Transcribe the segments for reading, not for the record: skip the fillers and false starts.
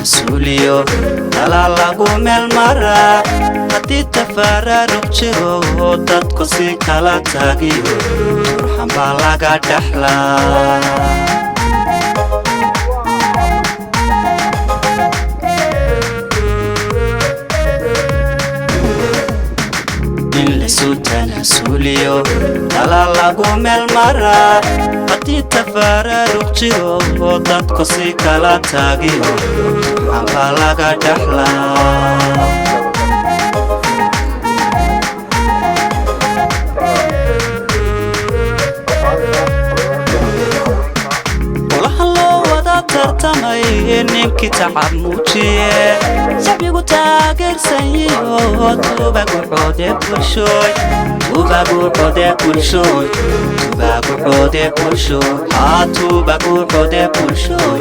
سوليو تلا لاغو ميل مرا هدي تفرارق جيرو دادكو سي كالا تاغيو ترحم بالاغا دحلا سوتنا سوليو تلا لاغو ميل مرا هدي تفرارق جيرو دادكو سي كالا تاغيو Ambalaga dahla Walahalo wada tartamay ninkii tacab muujiye sabigu taageersanyiyo tubagu xoode bulshooy tubagu xoode bulshooy tubagu xoode bulshooy tubagu xoode bulshooy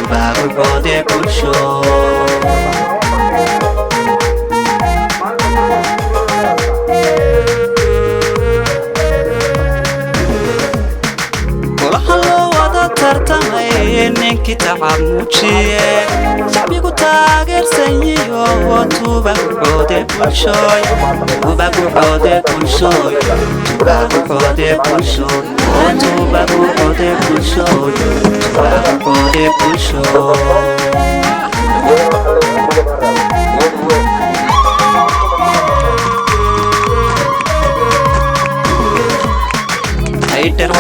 tubagu xoode bulshooy tartamay ninkii tacab muujiye sabigu taageersanyiyo tubagu xoode bulshooy tubagu xoode bulshooy tubagu xoode bulshooy tubagu xoode bulshooy tubagu xoode bulshooy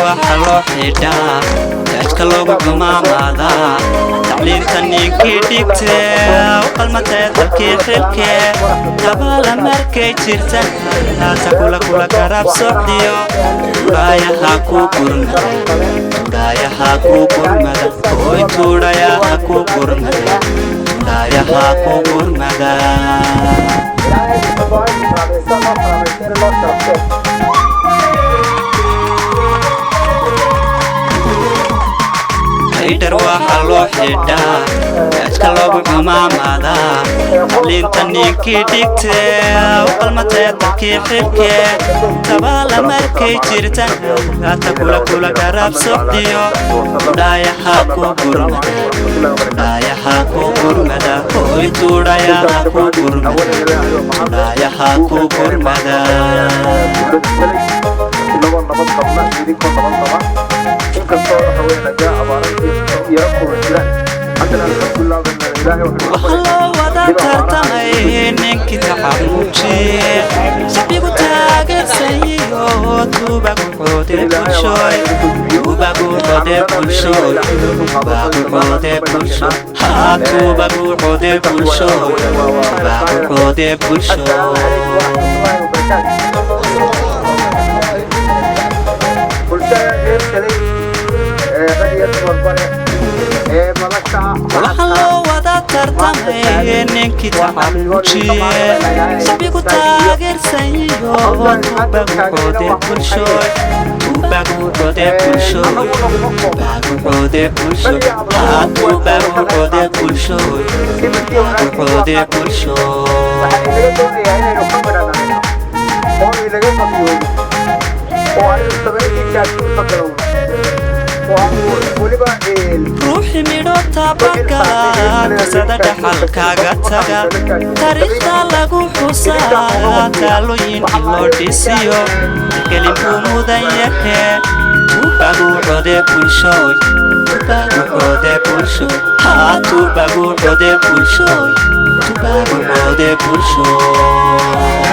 waxa loo xidhaa dadka loogu xumaamada tacliinta ninkii dhigtee u qalmatay dalkii xilkee dabaala markay jirta naasa kula garab socdiyo tuudhayaha ku gurmada oy tuudhayaha ku gurmada tuudhayaha ku gurmada waxa loo xidhaa dadka loogu xumaamada tacliinta ninkii dhigtee u qalmatay dalkii xilkee dabaala markay jirta naasa kula garab socdiyo tuudhayaha ku gurmada tuudhayaha ku gurmada oy tuudhayaha ku gurmada tuudhayaha ku gurmada وحلو ودا tartamay ninkii tacab muujiye sabigu taageersanyiyo tubagu xoode bulshooy tubagu xoode bulshooy tubagu xoode bulshooy tubagu xoode bulshooy tubagu xoode bulshooy Walahalo wada tartamay ninkii tacab muujiye sabigu taageersanyiyo tubagu xoode bulshooy tubagu xoode bulshooy tubagu xoode bulshooy tubagu xoode bulshooy tubagu xoode bulshooy ruuxi midho tabakala qisada dhaxalkaaga taga taariikhda lagu xusaa taalooyin in loo dhisiyo gelinku mudan yahe tubagu xoode bulshooy tubagu xoode bulshooy tubagu xoode bulshooy tubagu xoode bulshooy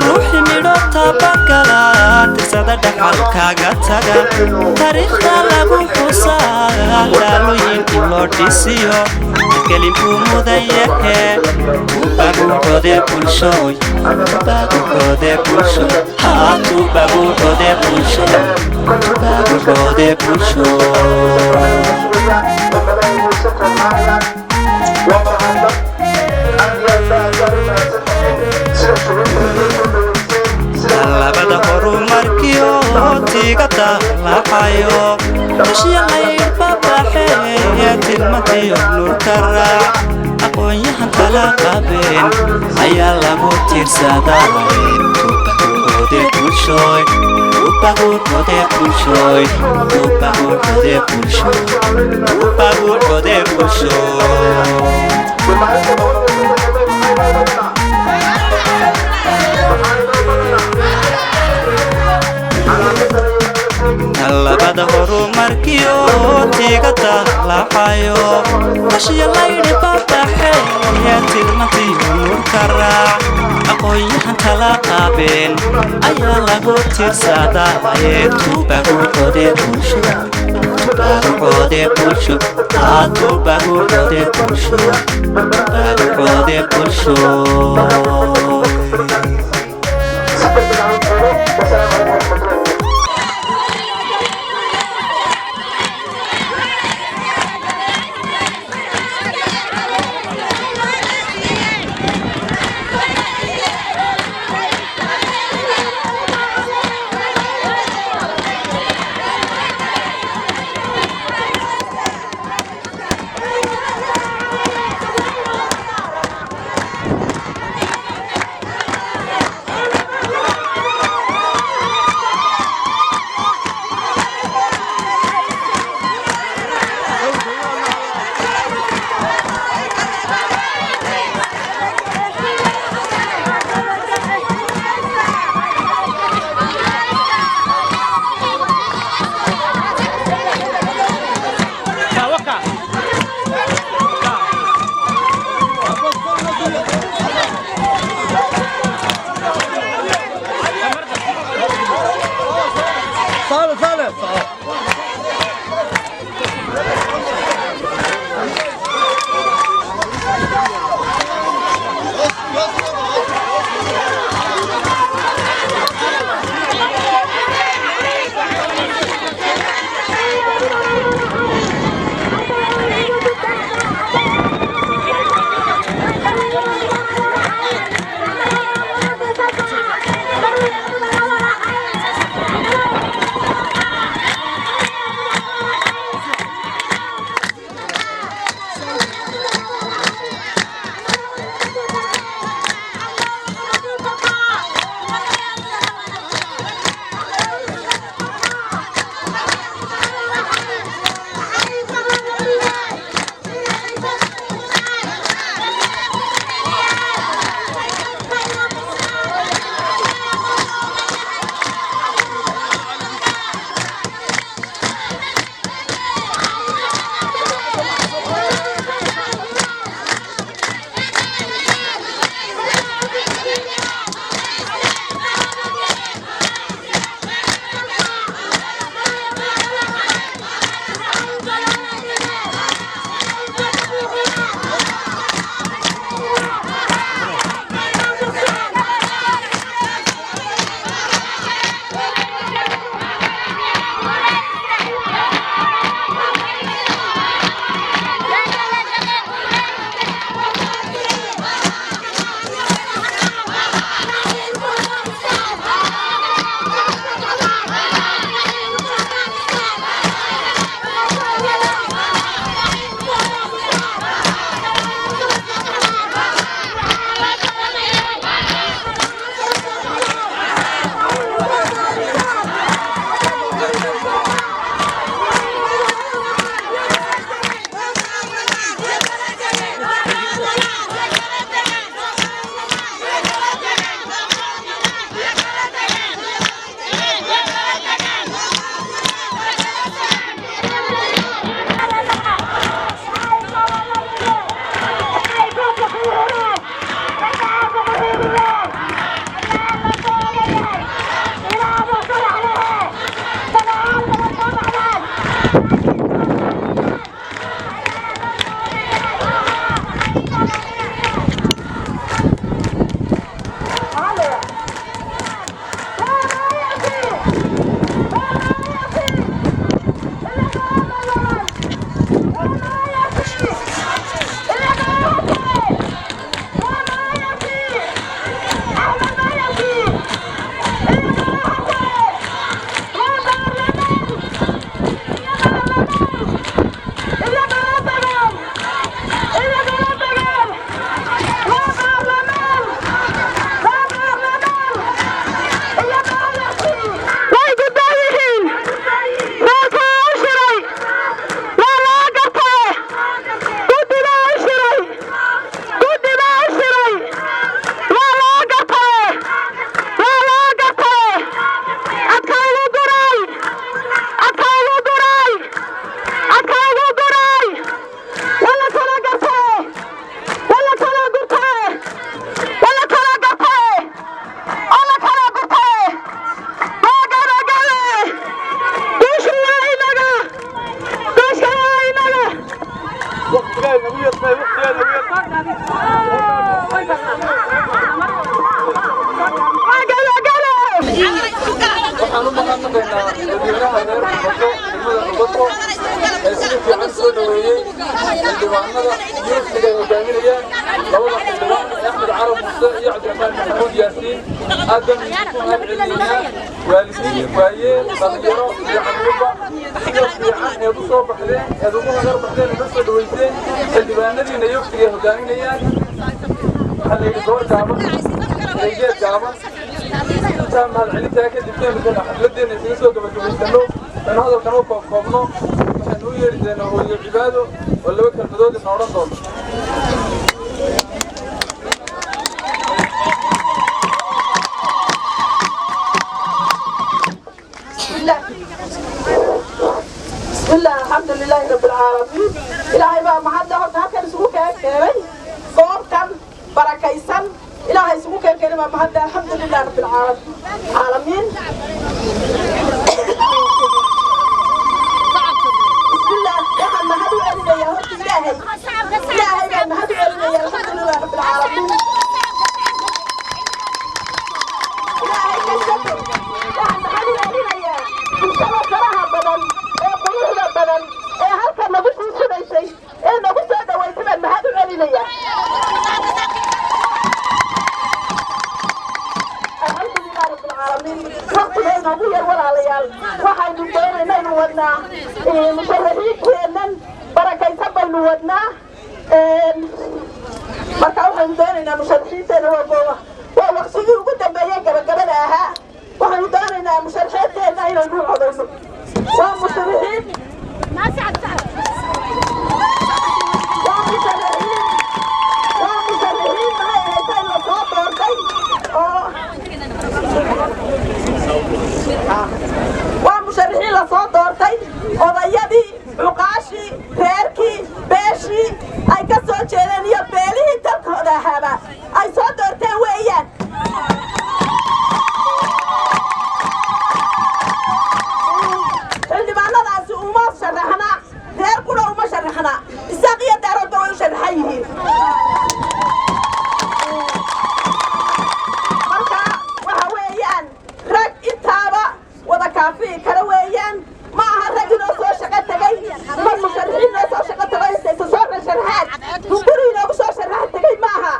ruuxi midho tabakala qisada dhaxalkaaga taga taariikhda lagu xusaa taalooyin in loo dhisiyo tixgelin buu mudan yahe tuubaguucode bulshooy tuubaguucode bulsho haa tuubaguucode bulsho tuubaguucode bulsho labada horumarkiyo tiga dalacayo dushyaqayr babaxee tilmadiyo nurka raac aqoon-yahan kala qabeen ayaa lagu tiirsaday tuubaguucode bulshooy tuubaguucode bulshooy tuubaguucode bulsho tuubaguucode bulsho labada horumarkiyo tiga dalacayo dushyaqayr babaxee tilmadiyo nurka raac aqoon-yahan kala qabeen ayaa lagu tiirsaday tuubaguucode bulsho tuubaguucode bulsho haa tuubaguucode bulsho tuubaguucode bulsho بسم الله الحمد لله رب العالمين إلهي بقى محد هرت هكذا سموك كيري قوم كان بركيسان إلهي سموك كلمة محد الحمد لله رب العالمين بسم الله يا محد وعلينا يا هرت إلهي بقى محد وعلينا يا الحمد لله رب العالمين إلهي كشكر يا محد وعلينا يا إن شاء الله صراحة بدل بدن halka nagu sii sunaysay nagu soo dhawaysay mahad u celinaya alxamdulilah rabbil caalamiin waqtigeena ugu yar walaalayaal waxaynu doonaynaa inuu wadnaa musharaxiinteennan barakaysan baynu wadnaa marka waxaynu doonaynaa musharaxiinteenna waa waqtigii ugu dambeeyey gabagabada ahaa waxaynu doonaynaa musharaxiinteenna inaynu codayno waa musharaxiin waa musharaxiin la soo doortay odayadii cuqaashii reerkii beeshii ay ka soo jeedeen iyo beelihii dalkooda ahaaba ay soo doorteen weeyaan xildhibaanadaasi uma sharaxna reer kuna uma sharaxna isaaq iyo daaroodba way u sharaxan yihiin marka waxa weeyaan rag intaaba wada kaafi'i kara weeyaan ma aha rag inoo soo shaqo tegay mar musharaxiin inoo soo shaqo tagay intaysa soo sharaxaan guri inoogu soo sharax tegay ma aha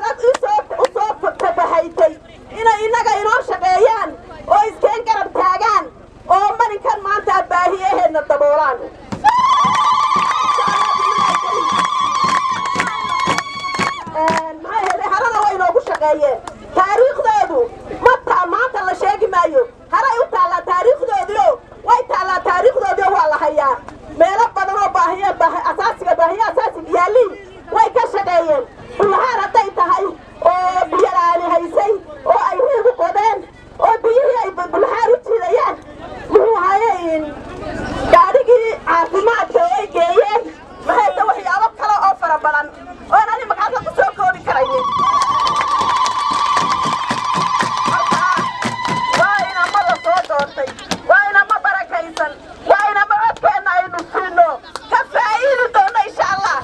rag usoo tabaxaytay inay innaga inoo shaqeeyaan oo iskeen garab taagaan oo marinkan maanta baahiyaheedna daboolaan maxay helay harana way inoogu shaqeeyeen taariikhdoodu maanta la sheegi maayo haray u taallaa taariikhdoodii way taallaa taariikhdoodii waa la hayaa meelo badan oo baahiya asaasiga yaaliin way ka shaqeeyeen dhulahaan hadday tahay oo biyo la'aani haysay oo ay riigu qodeen oo biyihii ay bulxaar u jiidayaan muxuu haye gaadhigii caafimaadka oo ay geeyeen maxay ta waxyaabo kale oo fara badan oon ani magaca ku soo koobi karaynin waa inama la soo doortay waa inama barakaysan waa inama codkeenna aynu siino ka faa'iidi doonno insha allah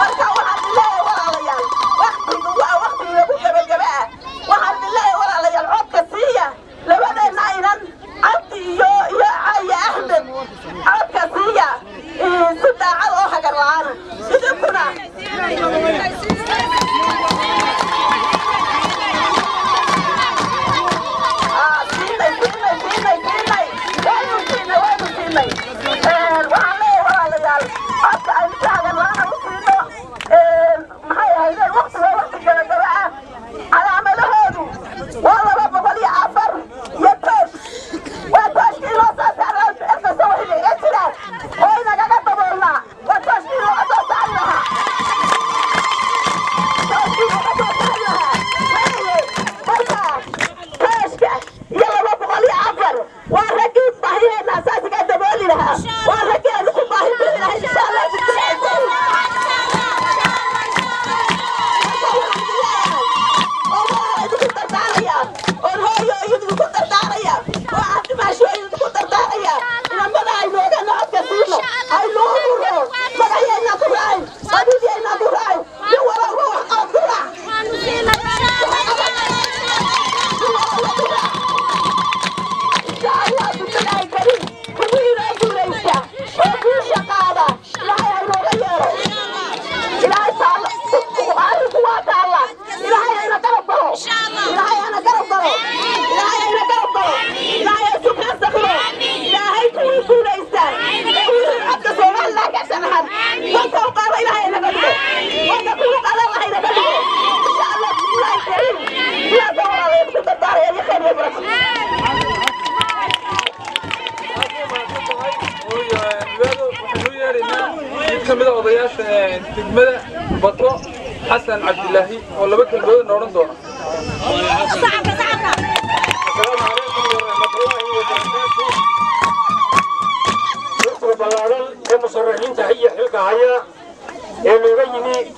marka waxaan leeyahay walaalayaal waqtigu waa waqti inagu gabagaba ah waxaan leeyahay walaalayaal codka siiya labadeenna inan cabdi iyo axmed codka siiya si daacad oo hagar la'aana idinkuna siinay كمل وضياش تجمد بطو حسن عبد الله ولا بك البلد نورن دورة السلام عليكم ورحمة الله وبركاته. نصر بلارل كمصرحين تحية حلقة عيا اللي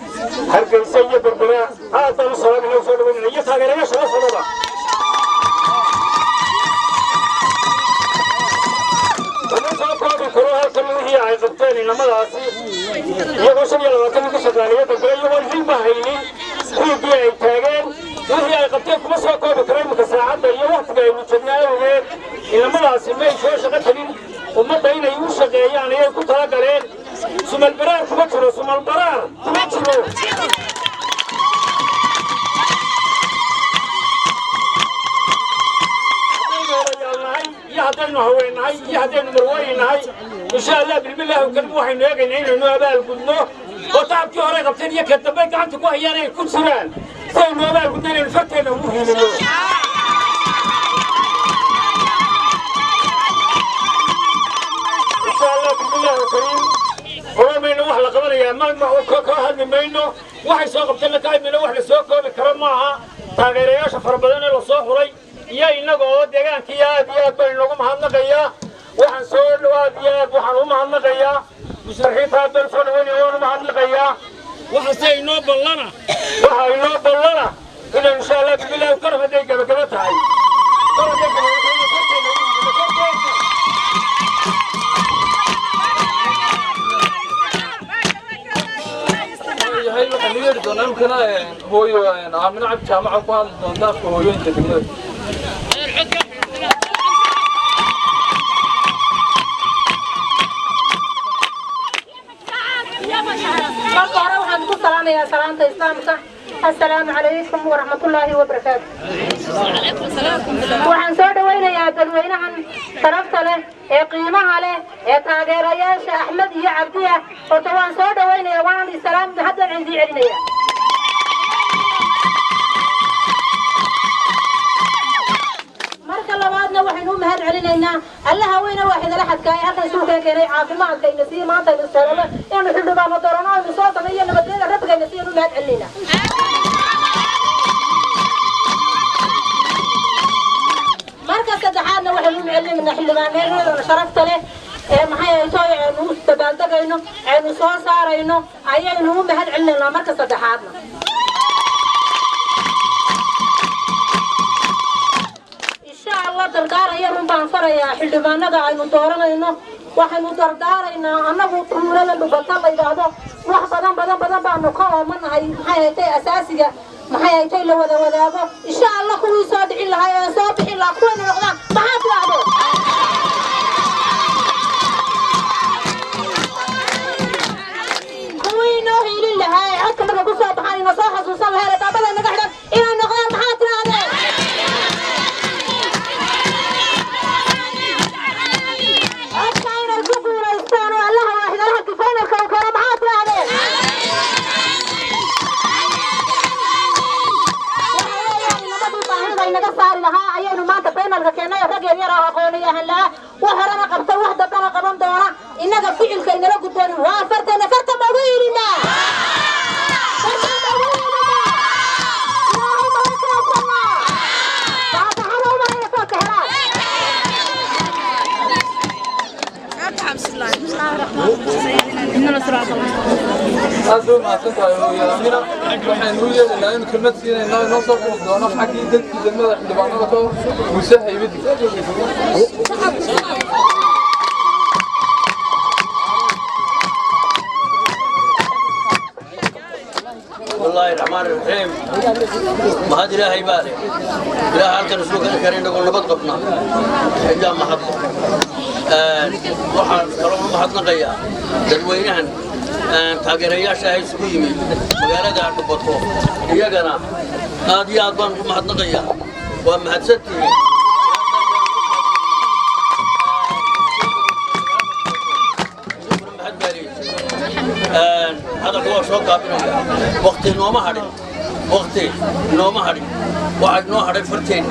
هرقي سيء بربنا هذا الصلاة من أوصل من نيتها غير يشرف صلاة كروها كله هي عقبتين إنما راسي يقولون يلا كم كشغالية تقول يوم في بحريني هي بيع تاجر وهي عقبتين كم سوى كوب كريم كساعات يوم وقت جاي متجمع وغير إنما راسي ما يشوف شغلتين وما بين يوشق يعني يكون تلاقين ثم البرار كمترو ثم البرار كمترو يهدينا هوين هاي يهدينا مروين هاي إن شاء الله بالله وكلموا حين يجينا إنه أبال كله وتعب كهرة قبتين يكتبك عنك وهي كل سنة سينو أبال كنا نفتنا ومهم إن شاء الله بالله الكريم هو من واحد قبل يا ما كهل منه واحد سوق قبتنا كاي من واحد سوق بكرم معها تغيير شفر بدنا للصوح ولي يا إنه ديجان كيا بينهم هنقيا وحنسول واديا وحنهم هنقيا مشرحين هذا الفنون يوم هنقيا وحسينو بلنا وحينو بلنا إن شاء الله بالله وكرم ديجا بكرتها هاي خليه يردون يمكن هو عم نلعب جامعة وقال ضاف هو ينتج السلام عليكم ورحمة الله وبركاته. وحن سود وين يا دلوين عن شرفت له قيمة له تاجر يا شيخ أحمد يا عبديه وطبعا سود وين يا وان السلام حتى عندي عليا. مرك الله وادنا وحنهم هاد علينا الله وين واحد لحد كاي هذا سوق كاي عافي ما كاي نسي ما كاي نسلم يعني حد ما مدرنا وصوت ما يلا بدنا رب كاي نسي هاد علينا. مركز تدحارنا وحلو معلم من حل ما نريد شرفت له محيا يسوي عنو تبالدقينو عنو سو صارينو عينو مهد علنا مركز تدحارنا إن شاء الله دردار يرون بانفريا حل ما نقع المدورنا waxaynu dardaaraynaa annagu tuulada dhubata la yiraahdo wax badan baanu ka oomanahay maxay haytay asaasiga maxay haytay la wada wadaago insha Allah kuwii soo dhicin lahaa oo soo bixin lahaa kuwana noqdaan maxaa tiraahdo kuwii noo hiilin lahaa codka marka ku soo baxaan inoo soo xasuusan lahaa daabada naga xidhan inay noqdaan maxaa tiraahdo وحرنا قبضة واحدة بنا قبض دونا إنك فعل كي نلقى الدنيا وفرتنا فرت مويلنا أزوم أتنتهي يا أميرة وحين نوية لأن كلمة سينا إنه نوصل دونا حكي دلت زمنا إحنا بعضنا وسهل يبدي والله الرحمن الرحيم ما هذه لا هيبالي لا هالك رسولك الكريم نقول نبض قفنا إجا محطة وحال كلام محطنا قيا تدوينهن تاجرياش هاي سكيمي مقالة عند بطوح هي جنا هذه أضمن محطنا قيا ومحدثتي هذا هو شو قابلنا وقت نوم هاري واحد نوع هاري فرتين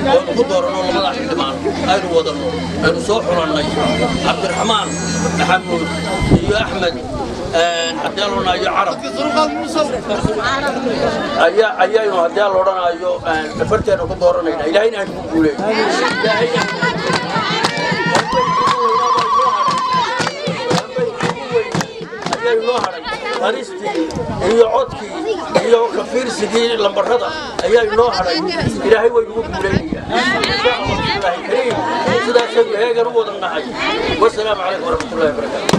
ونقدر نقول ما راح يدمان أينو وضعنا أينو صوح رناي عبد الرحمن محمود يا أحمد haddii aan odhanayo carab ayaynu haddii aan odhanayo farteena ku dooranayna ilaahayna aan ku guuleyn ayay noo hadhay qaristii iyo codkii iyo kafiirsigii lambarrada ayay noo hadhay ilaahay way nagu guuleynayaa kariim sidaasaynu heegan u wada nahay wasalaamu calaykum waraxmatullahi wabarakaatu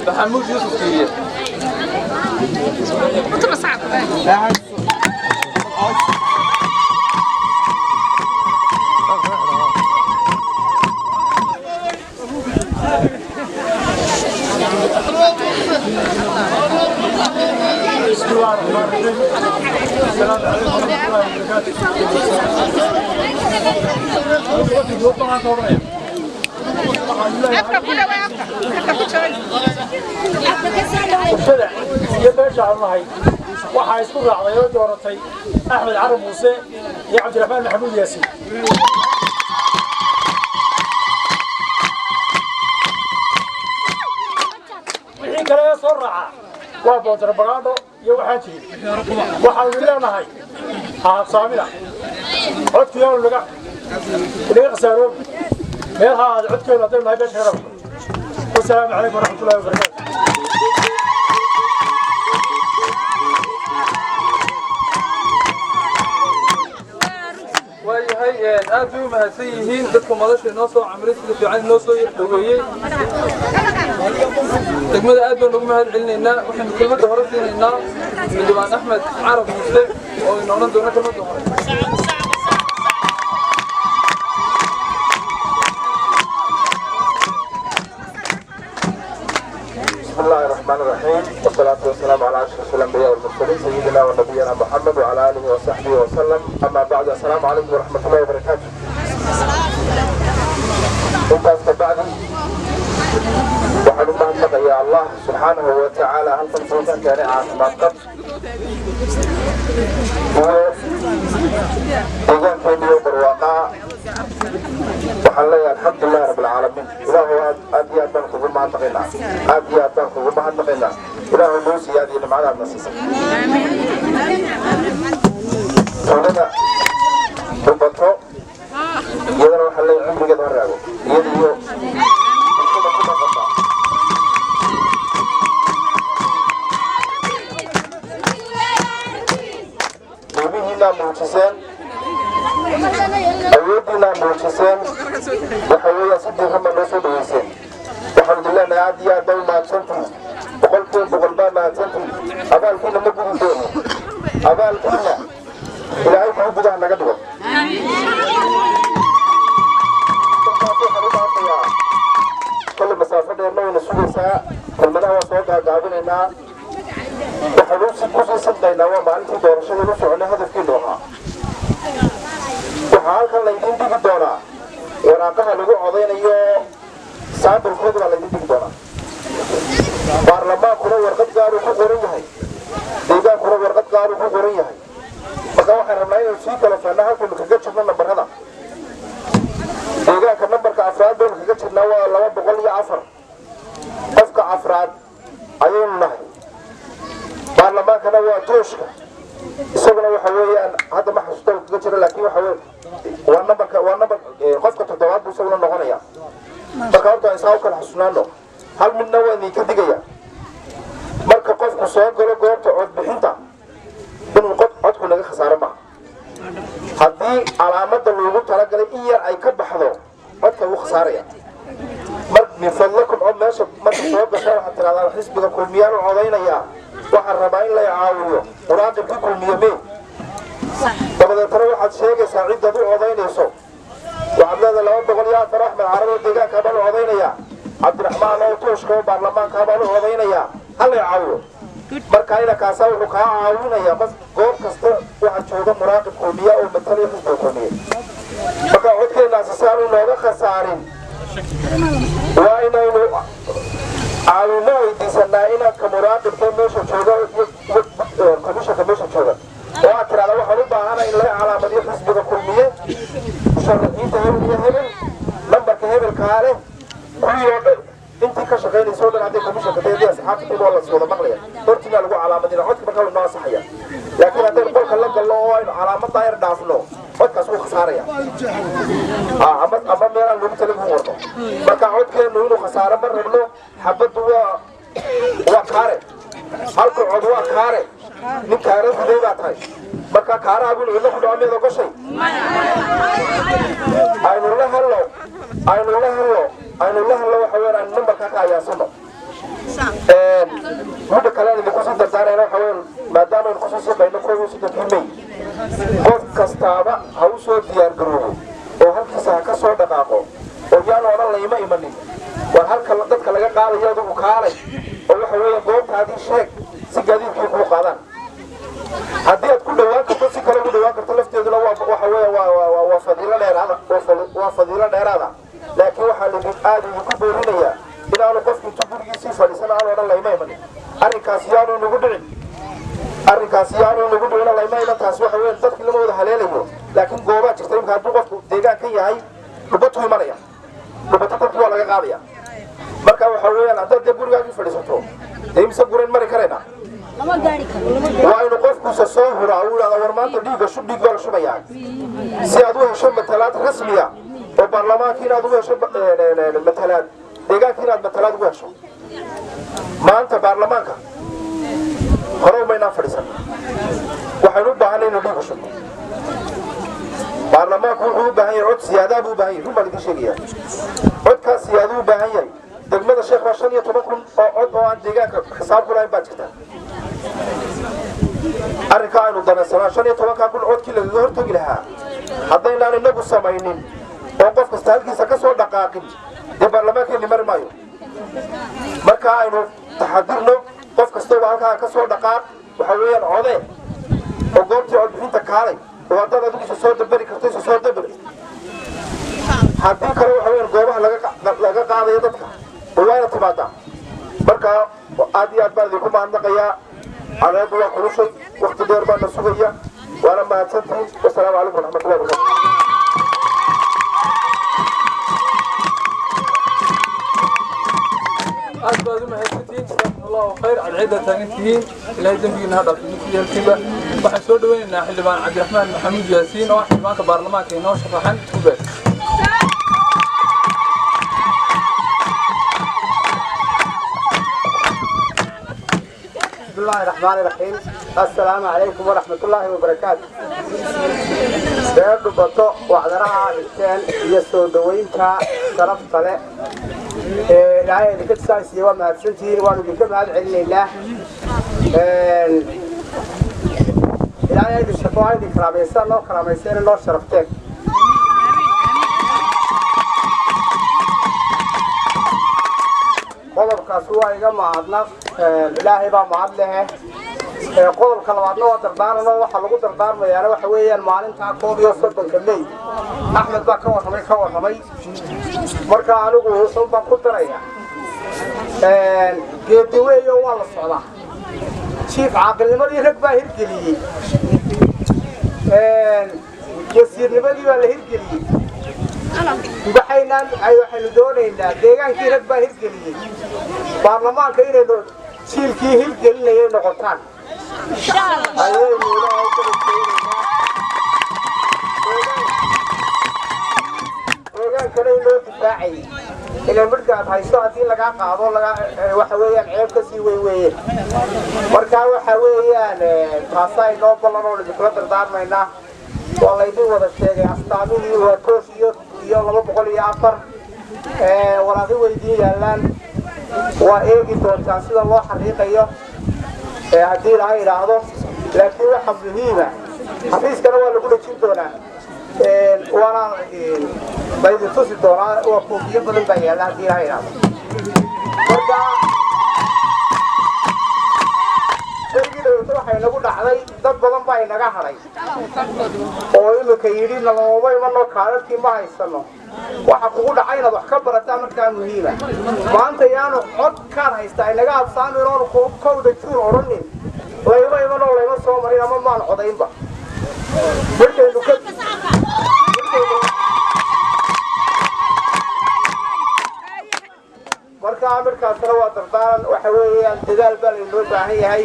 محمود يوسف كيريا بسم الله الرحمن الرحيم السلام عليكم ورحمة الله وبركاته bulshada iyo beesha allahay waxaa isku raacday oo dooratay axmed carab muuse iyo cabdiraxmaan maxamuud yaasiin wixii kale ee soo raaca waa boodar bagaadho iyo waxaan jirin waxaanu leenahay hahabsaamina codkiyaanu inaga khasaaroobi meelha aad codkeenu haddaynu nahay beesha ka rabto wasalaamu calaykum waraxmatullahi wabarakaatu waayahay aad bay u mahadsan yihiin dadka madasha inoo soo camiray sida fiican inoo soo dhaweeyey degmada aad baan ugu mahad celinaynaa waxaynu kelmadda hore siinaynaa xildhibaan axmed carab muuse oo ina odhan doona kelmadda hore بسم الله الرحمن الرحيم والصلاة والسلام على أشرف الأنبياء والمرسلين سيدنا ونبينا محمد وعلى آله وصحبه وسلم أما بعد السلام عليكم ورحمة الله وبركاته. أنت بعد وحن الله يا الله سبحانه وتعالى هل تنسوك كان عاصمات قبل إذن كان يوم الواقع وحلي الحمد لله رب العالمين إله أدي أدن خذوا ما تقينا أدي أدن خذوا ما تقينا إله موسى هذه اللي معنا النصيصة فلنا تبطو يدنا وحلي عمري قد هرقو يدي يوم نبينا موسى أيودنا موجسين وحويا سيدي هم النصود ويسين الحمد لله نعدي يا دول ما تسنتم بقولكم بقول ما تسنتم أبال كنا مقبول دونه أبال كنا إلى أي حب ده نقدره كل مسافة ده ما ينسوي ساعة كل منا وصوت عقابنا وحلوس كوسا سدينا وما أنت دورشة نسوعنا هذا في لوها waxaa halkan laydin digi doonaa waraaqaha lagu codaynayo saambalkooda baa laydin digi doonaa baarlamaankuna warqad gaaruu ku qoran yahay deegaankuna warqad gaaruu ku qoran yahay marka waxaan rabnaa inaynu sii kala fahnaa halkaynu kaga jirno nambarada deegaanka nambarka afraad baynu kaga jirnaa waa 204 qofka afraad ayaynu nahay baarlamaankana waa tooshka isaguna waxa weeyaan hadda ma xasuusto kaga jira laakiin waxa weey waa number qofka toddobaad buu isaguna noqonaya marka horta isaga kala xasuunaano hal midna waa idin ka digaya marka qofku soo galo goobta cod bixinta inuu codku naga khasaaro ma haddii calaamadda loogu talagalay in yar ay ka baxdo codka wuu khasaaraya min fadlakum cod meesha marka soo gasha waxaad tiraahdaa xisbiga kulmiyaan u codaynaya waxaan rabaa in la caawiyo muraaqibka kulmiyame dabadeetana waxaad sheegaysaa ciddaad u codaynayso waxaad leedahay 204 axmed carabo deegaanka baan u codaynaya cabdiraxmaan oo tooshka oo baarlamaanka baan u codaynaya hal la caawiyo marka ina kaasa wuxuu kaa caawinaya bas goob kasta waxaad jooga muraaqib kulmiya oo mataliya xisbiga kulmiya marka codkeena asasaanu nooga khasaarin waa inaynu عاونا ويديسنا إنا كمراقب كمشة شوغا كمشة شوغا وأكرر على وحلو بعنا إن لا على مدير حسب الكلمية musharaxiinta hebel iyo hebel lambarka hebelkaa leh kuwii oo dhan intii ka shaqaynaysa oo dhan hadday komishanka tayadii asxaabta in waa la wada maqlaya hortiina lagu calaamadina codka markaa waa noo ansaxaya laakiin haddaynu qolka la galno oo aynu calaamadda yar dhaafno codkaas wuu khasaaraya ama meelaan lagu tala ku warno marka codkeennu inuu khasaaro ma rabno xabaddu waa kaare halka cod waa kaare nin kaara riday baa tahay marka kaaraha buu cidlo ku dhaco meed ogoshay aynu la helno waxa weyn aynu nambarkaa ka ayaasano mudda kale aan idinku sii dardaarayna waxa weyn maadaama aynu kusoo shaqayno koob iyo soddonkii May qof kastaaba ha u soo diyaar garoobo oo halkiisa ha ka soo dhaqaaqo oo yaan odhan layma imanin war halka dadka laga qaadayo adigu kaalay oo waxa weeye goobtaadii sheeg si gaadiidkii kuu qaadaan haddii aad ku dhawaan karto si kale ugu dhawaan karto lafteeduna waxa weeye waa fadiilo dheeraada laakiin waxaa lagu aad idinku boorinayaa inaanu qofku intuu gurigiisii fadhiisan aanu odhan layma imanin arrinkaasi yaanu inagu dhicin layma imantaasi waxa weeye dadkii lama wada haleelayo laakiin goobaa jirta imka hadduu qofku deegaan ka yahay dhubatuu imanaya dhubato dadki waa laga qaadaya marka waxa weeyaan haddaad dee gurigaagii fadhiisato dee imse gurayn mari karayna waa inu qofkuusa soo huraa uu yidhahda war maanta dhiig baa la shubayaa si aad u hesho matalaad rasmiya oo baarlamaanka inaad ugu hesho matalaad deegaanka inaad matalaad ugu hesho maanta baarlamaanka hore umaynaan fadhiisan waxaynu u baahanay inuu dhiig shubno baarlamaanku wuxuu u baahan yahay cod siyaadaa buu u baahan yahay run baan idin sheegaya codkaas siyaaduu u baahan yahay degmada sheekh waa 15 kun oo cod oo aan deegaanka xisaab ku lahayn baa jirta arrinka aynu danaysanaa 15 kun codkii lagaga hortagi lahaa haddaynaan inagu samaynin oo qof kasta halkiisa ka soo dhaqaaqin dee baarlamaankeeni mari maayo marka aynu taxadirno qof kastaba halkaa ka soo dhaqaaq waxa weeyaan codee oo goobtii codbixinta kaalay oo haddaad adigu isa soo dabari karto isa soo dabari haddii kale waxa weeyaan goobaha laga qaadayo dadka waana timaadaa marka aad iyo aad baan idinku mahadnaqayaa caleedu waa kulushay waqti dheer baan na sugaya waana mahadsantihiin wasalaamu calaykum waraxmatullahi wabarakatu aad baad u mahadsantihiin jazakum allahu khayr cadceedda taagantihiin ilaahay dembigiina ha dhaafo idinku yeelkiiba waxaan soo dhaweynaynaa xildhibaan cabdiraxmaan maxamuud yaasiin oo ah xildhibaanka baarlamaanka inoo sharaxan kubees بسم الله الرحمن الرحيم السلام عليكم ورحمة الله وبركاته سيد بطو وعذرها عرفتين يسو دوينتا شرف طلع الآية اللي كنت سايسي وما هدسنتين وانو بكم هذا علم الله الآية اللي الشفاعي دي كراميسان لو كراميسان لو شرفتين qodobkaas waa iga mahadnaq ilaahay baa mahad leh qodobka labaadna waa dardaarano waxa lagu dardaarmayaana waxa weeyaan maalinta 31 May Axmed baa ka warramay marka anigu wuxuu baan ku daraya geedi weeyo waa la socdaa chief caaqilnimadii rag baa hirgeliyay wasiirnimadii baa la hirgeliyay waxaynu doonaynaa deegaankii rag baa hirgeliyey baarlamaanka inaynu jiilkii hirgelinayay noqotaan deegaankana in loo difaacayay ilaa markaad hayso haddii lagaa qaado waxa weeyaan ceeb ka sii weyn weeye markaa waxa weeyaan taasaa inoo ballan oo idinkula dardaarmaynaa waa laydin wada sheegay astaamihii waa toos iyo 204 walaaqi weydiin yaalaan waa eegi doontaan sida loo xariiqayo haddii laga idhaahdo laakiin waxa muhiima xafiiskana waa lagu dhejin doonaa waana laydin tusi doonaa waa koofiyo badan baa yaalla haddii laga idhaahdo marka berigidawta waxay nagu dhacday dad badan baa inaga hadhay oo imika yidhi nalooma imanoo kaaladkii ma haysano waxa kugu dhacay inaad wax ka barataa markaa muhiima maanta yaanu codkaan haystaa inaga habsaami inoonu kowda juur odhanin layma imanoo layma soo marin ama maan codaynba markaynu ka dardaarankaasna waa dardaaran waxa weeyaan dadaal baa laynoo baahan yahay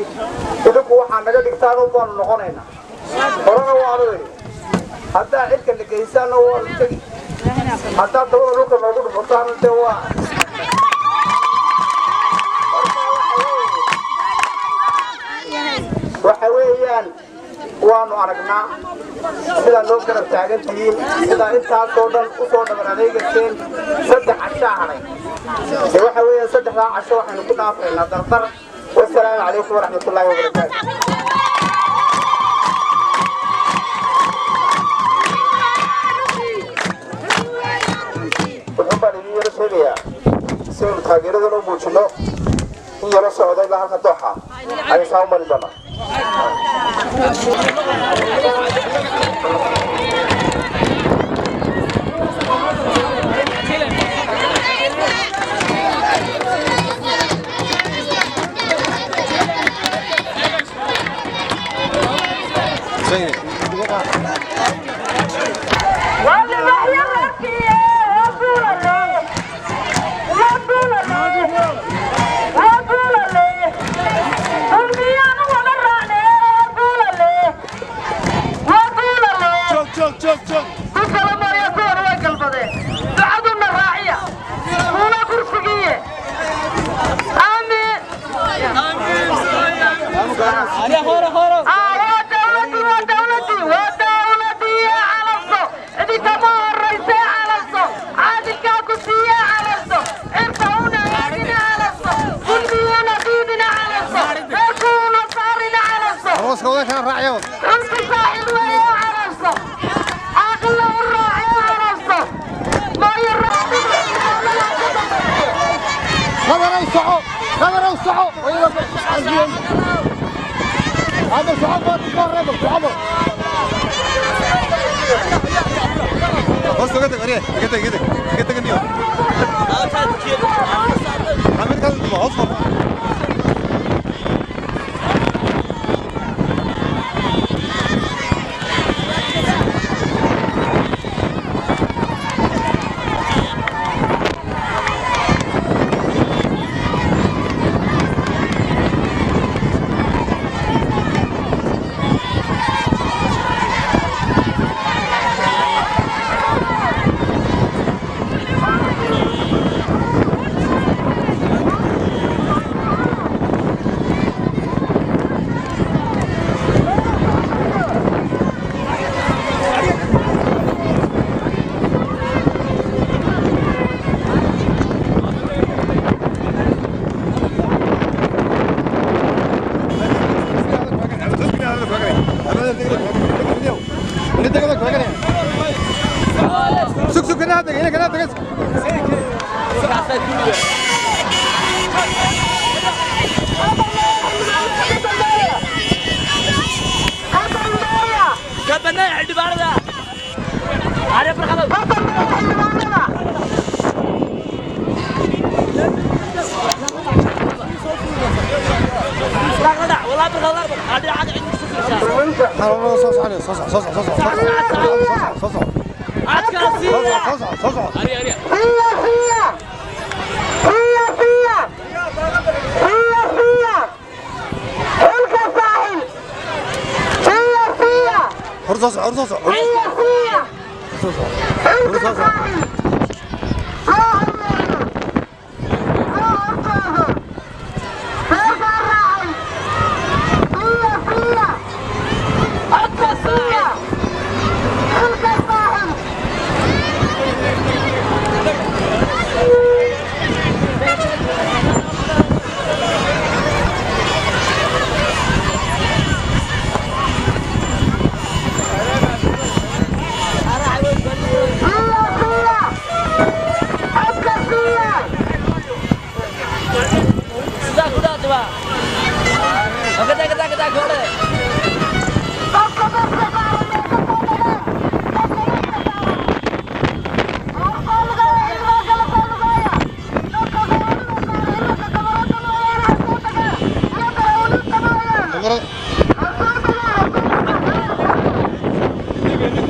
idinku waxaa naga dhigtaan un baanu noqonaynaa horena waanu idhi haddaa cirka la geysaanna waanu tegi haddaa dabada dhulka noogu dhufataan dee waa waxa weeyaan waanu aragnaa sidaa noo garab taagan tihiin sidaa intaasoo dhan u soo dhaban adeegateen 3 cashaa hadhay dee waxa weeyaan 3daa casho waxaynu ku dhaafaynaa dardar wasalaamu calaykum waraxmatullaahi wabarakaatu wuxuun baan idin yaro sheegayaa si aynu taageeradan u muujinno in yaro socdo ilaa halka dooxa ayay saa u mari doonaa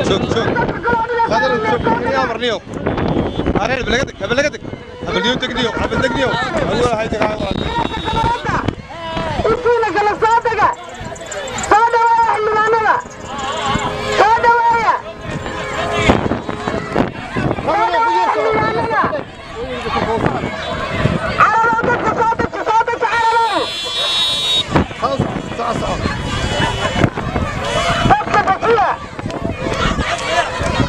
شوك هذا اللي تشوفه يا مرنيو أنا بلقتك اليوم تقنيه عبد تقنيه أول هاي تقع إنتينا قال صادقة صادقة يا حلواننا صادقة يا حلواننا عربوا صادق عربوا خلاص صح بس بطيئة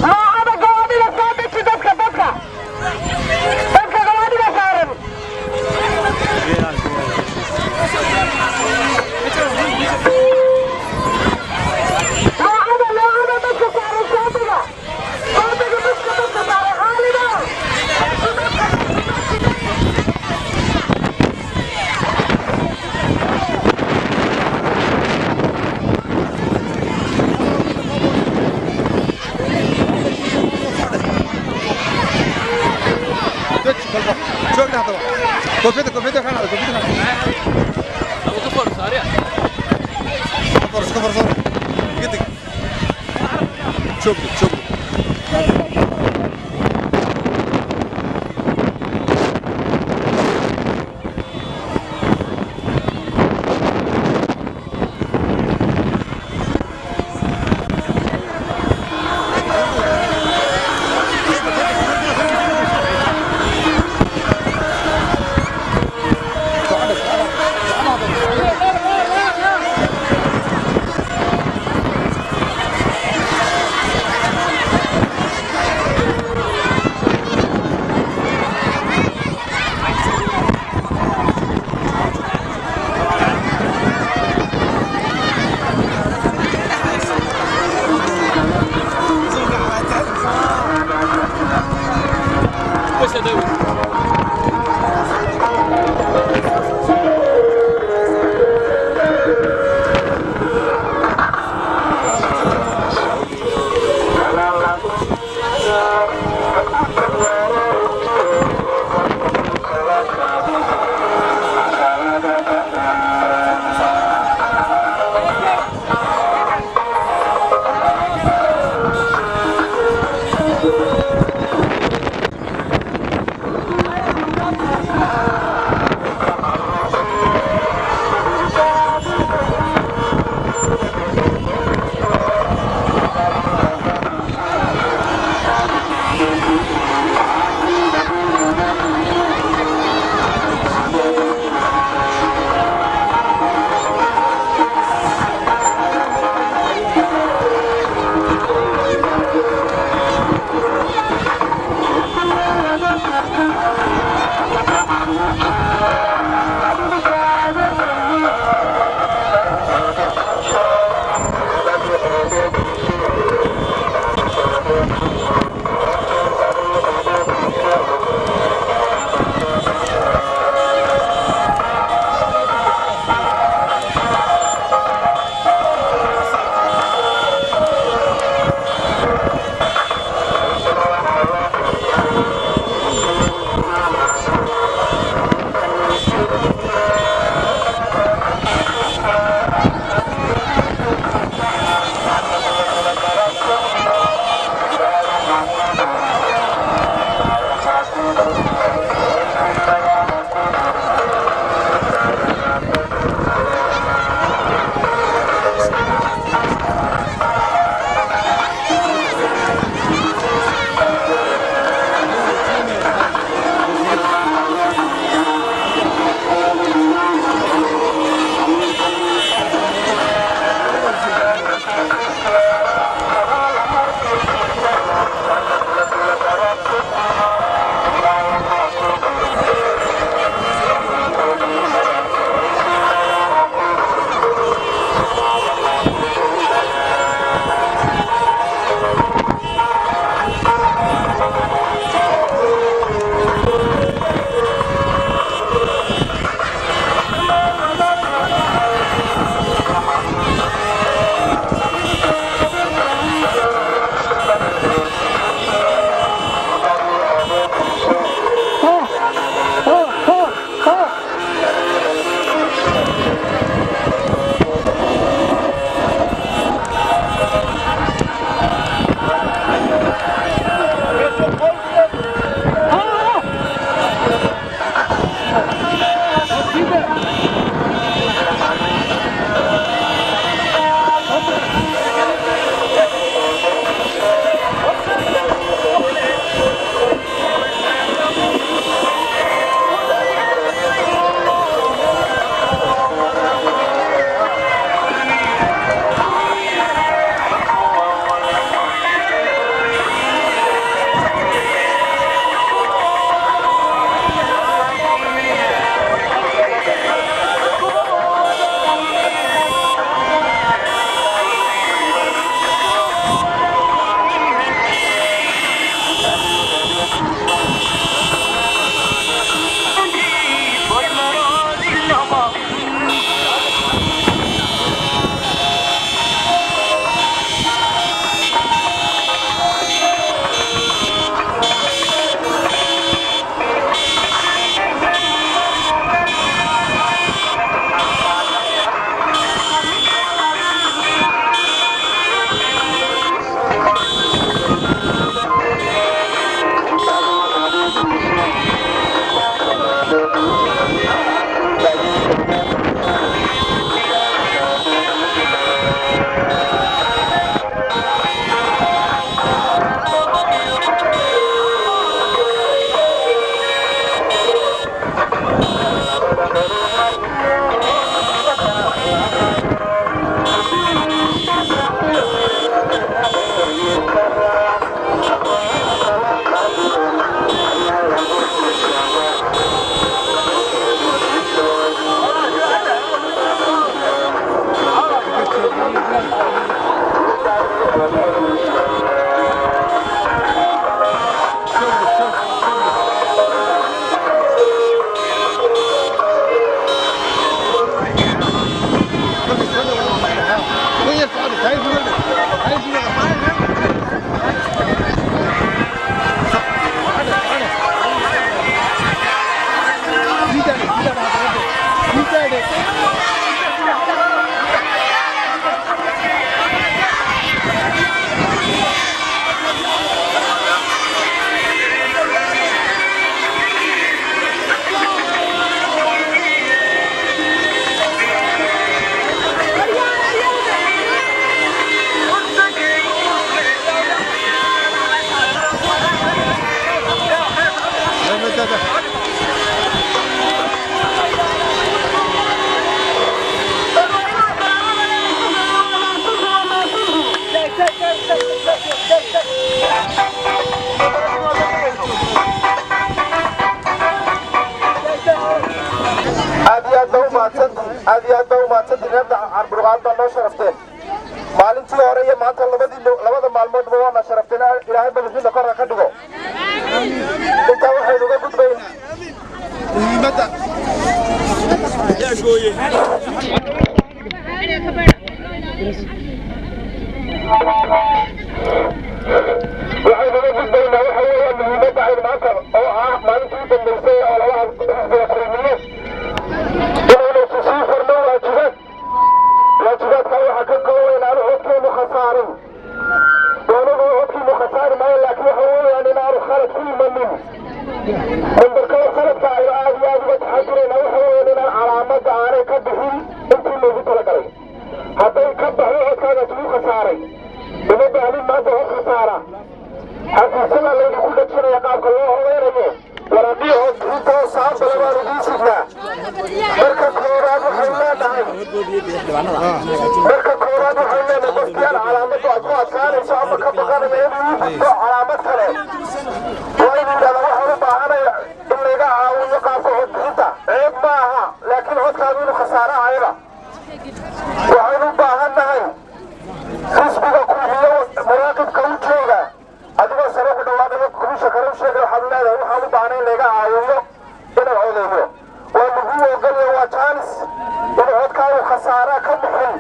ما عدا قوانين صادق دفك قوانين صارم شوفنا طبعا كوفيتك خلاص أبو كفر سارع كفر صار قدك شوف carburqaad baa noo sharafteen maalintii hore iyo maanta labada maalmoodba waana sharafteen ilaahay madaxiina korka ka dhigo intaa waxaynu uga gudbaynaa muhiimadda waxaynu uga gudbaynaa waxa weeyaan muhiimadda aynu maanta oo ah maalintii u dambaysay oo laga xisbiga kulmiye inaynu sii furno waajibaadka waxaa ka kooban aanu codkeenu khasaarin doonadu codkiinu khasaari maayo laakiin waxa weeyaan inaanu khalad ku imanin nambarkada khaladka aynu aad iyo aad uga taxadirayna waxa weeyaan inaan calaamadda aanay ka bixin intii loogu talagalay hadday ka baxdo codkaagaas lagu khasaaray uma baahnin maanta hor khasaara xafiisyada laydinku dhajinaya qaabka loo hodeynayo waraaqii hoos bixintoo saabale baan idiin signaa marka koowaad waxaynu leenahay qofkii aan calaamaddu aad ku adkaanayso ama ka baqanaya inuu ii fito calaamad kale waa inu yidhahda waxaan u baahanaya in layga caawiyo qaabka cod bixinta ceeb ma aha laakiin codkaagu inuu khasaaro ayaga waxaynu u baahannahay xisbiga kulmiyo muraaqibka u jooga adigoo sare ku dhawaaqayo guusha kale u sheegay waxaad leedahay waxaan u baahnay in layga caawiyo inuu codeeyo waa lagu ogolaya waa jaanis inuu codkaagu khasaara ka bixin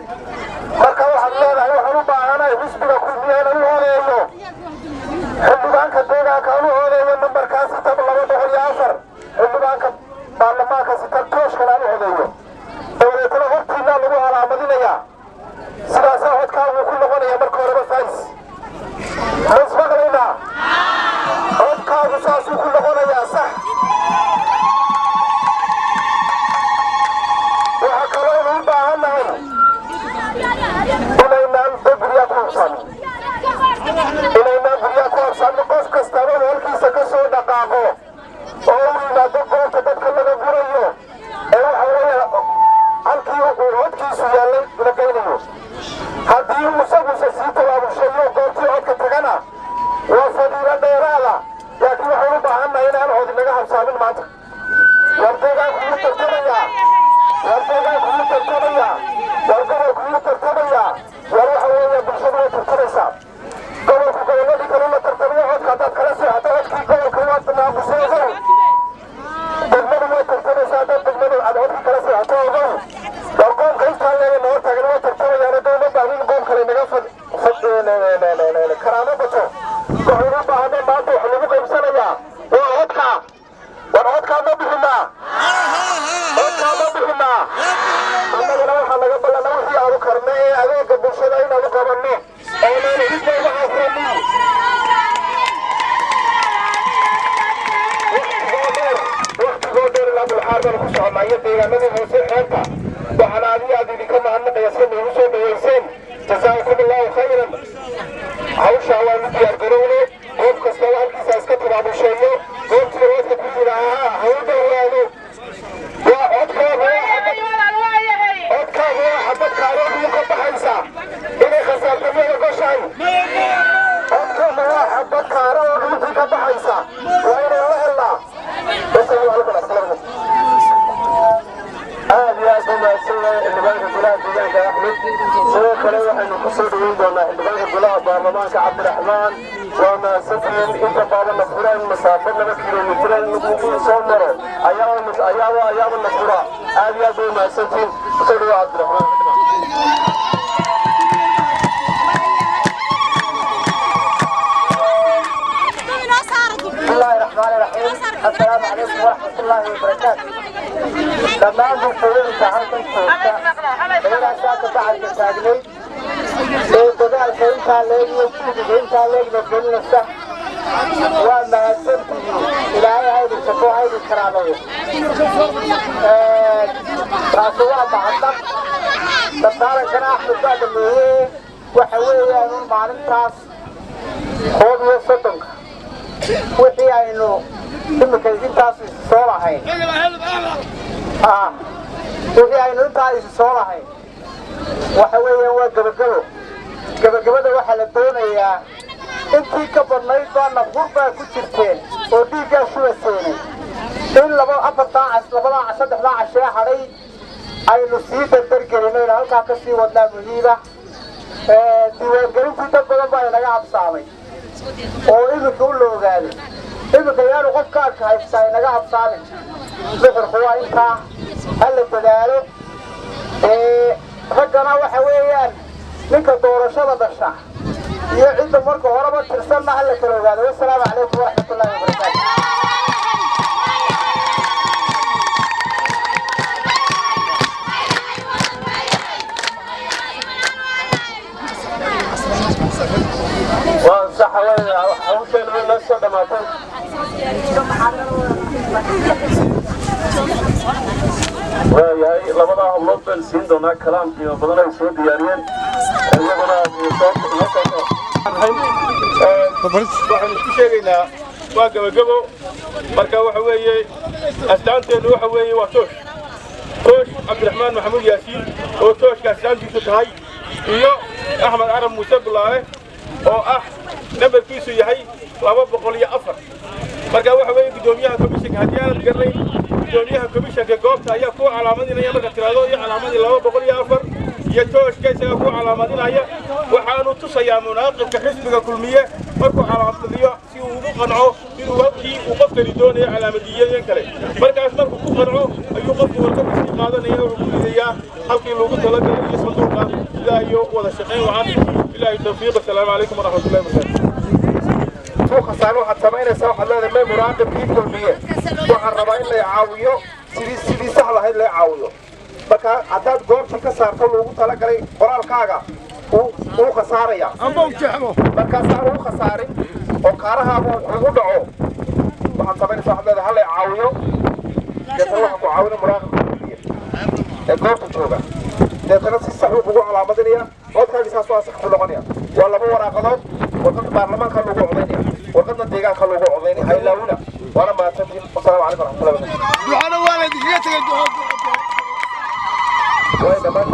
marka waxaad leedahay waxaan u baahanahay xisbiga kulmiya inuu codeeyo xildhibaanka deegaanka anu codeeyo nambarkaa sitan 204 xildhibaanka baarlamaanka sitan tooshkan anu codeeyo dabadeetana hortiinaa lagu calaamadinayaa sidaasaa codkaagu ku noqonaya marka horeba fais ma ismaqlaynaa codkaagu saasuu ku noqonayaa sax waxaa kaloo inu u baahannahay inaynaan guryaa ku habsan qof kastaba halkiisa ka soo dhaqaaqo oo u yimaado goobta dadka laga gurayo ee waxa weeye halkii uu codkiisu yaallay la geynayo haddii uu isaguse sii tabaabushayo goobtii codka tagana waa fadiilo dheeraada laakiin waxaan u baahannahay inaan cod naga habsaamin maanta wardeegaan kugu tartamayaa war gobol kugu tartamayaa war waxa weeye bulshadu way tartamaysaa gobolku gobolladii kale la tartamayo codka haddaad kala seexato codkii gobolka waad naaqusay ogow degmadu way tartamaysaa haddaad degmadu aad codkii kala seexato ogow war qoomka intaa leega noo taagan way tartamayaana dowma baahnin qoom kale naga karaamo bato waxaynu u baahanay maanta wax lagu qaybsanayaa waa codka war codkaa ma bixinaa annagana waxaa laga ballana wixii aanu karno ee adeega bulshada inaanu qabanno oonaanu hidnayga afrani waktigoo dheer ilaa bulxaar baan ku soconnaa iyo deegaanadii hoose xeebta waxaana adiga aad idinka mahadnaqaya si nagu soo dhaweyseen jasaakum allahu khayran hawshaa waanu diyaargarowne goob kastaba halkiisa iska tabaabusheeyo goobtii codka ku jira ha u dhowaado waa codkaaga waa xabad kaarooduu ka baxaysa inay khasaartamada goshahay codkaaga waa xabad kaarood intii ka baxaysa waa inaan la helnaa asalaamu calaykum aad iyo aad u mahadsanyahay xildhibaanka golaha deegaanka axmed sidoo kale waxaynu ku soo dhaweyn doonaa xildhibaanka golaha baarlamaanka cabdiraxmaan waa mahadsantihiin inta baadan la fura in masaafo 2 kilomitir lagu soo maro ayaaba la fura aad iyo aad bay mahadsantihiin kusoo dhawa cabdiraxmaan بسم الله الرحمن الرحيم السلام عليكم ورحمة الله وبركاته تمام الفيلم تعال كنت إلى ساعة بعد التاجلي بدأ الفيلم تعالي وكل الفيلم تعالي نقول نفسه وما سنت إلى هاي الشكوى هاي الكرامية راسوا معطل تطار كان أحمد بعد اللي وحويه من معلم تاس خوض يصدق wixii aynu imika intaas soo lahayn wixii aynu intaas soo lahayn waxa weeyaan waa gabagabada waxaa la doonayaa intii ka badnayd baa nafgur baa ku jirteen oo dhiiggaa shuba seenay in 3 cashe hadhay aynu sii dardargelinayna halkaa ka sii wadnaa muhiima diiwaangelintii dad badan baa inaga habsaamay oo iminka u la ogaaday iminka yaanu qof kaarka haystaa inaga habsaamin sixirku waa intaa hala dadaalo raggana waxa weeyaan ninka doorashada dhasha iyo cidda marka horeba tirsanna hala kala ogaado. wasalaamu calaykum waraxmatullaahi wabarakaatu. وصح وين ممكن من نفسه دماتين وياي لبدا هبلود بن سين دونا كلام في بدن ay soo diyaariyeen iyaguna waxaan isku sheegaynaa waa gabagabo marka waxa weeye astaanteenu waxa weeye waa toosh Cabdiraxmaan Maxamuud Yaasiin oo tooshka astaantiisu tahay iyo Axmed Arab Muuse Bulaale oo nambarkiisu yahay 204 marka waxa weeye gudoomiyaha komishanka hadii aan garnay gudoomiyaha komishanka goobta ayaa ku calaamadinaya marka tiraado iyo calaamadii 204 iyo tooshka isaga ku calaamadinaya waxaanu tusayaa munaaqibka xisbiga kulmiye markuu calaamadiyo si uu ugu qanco inuu halkii uu qofkani doonayo calaamadiyeen kale markaas markuu ku qanco ayuu qofku warqad si qaadanaya oo ku leeyahay halkii loogu talagalay iyo sanduuqa ilaahay wada shaqeyn waxaan ilaahay tawfiiq. Assalaamu calaykum waraxmatullaahi wabarakaatuh. خسارة حتى ما ينسى حلنا ما مراقب في كل مية وحربا إلا يعاويه سيدي سهلة هاي اللي يعاويه بكا عدد قرب في كسر كله وطلع عليه قرار كاغا هو خسارة يا بكا صار هو خسارة وكارها هو دعو وحتى ما ينسى حلنا هلا يعاويه يتروح يعاونه مراقب في كل مية قرب تشوفه يتنسى الصحوب هو على مدنية وكان يساسوا صح لغنية ولا مو وراقضات وقد برلمان كان لغو عضيني وقد الديقان كان لغو عضيني هاي لاونا وانا ما تنتين. والسلام عليكم ورحمة الله وبركاته. دعانا والدي يتقى وين دمان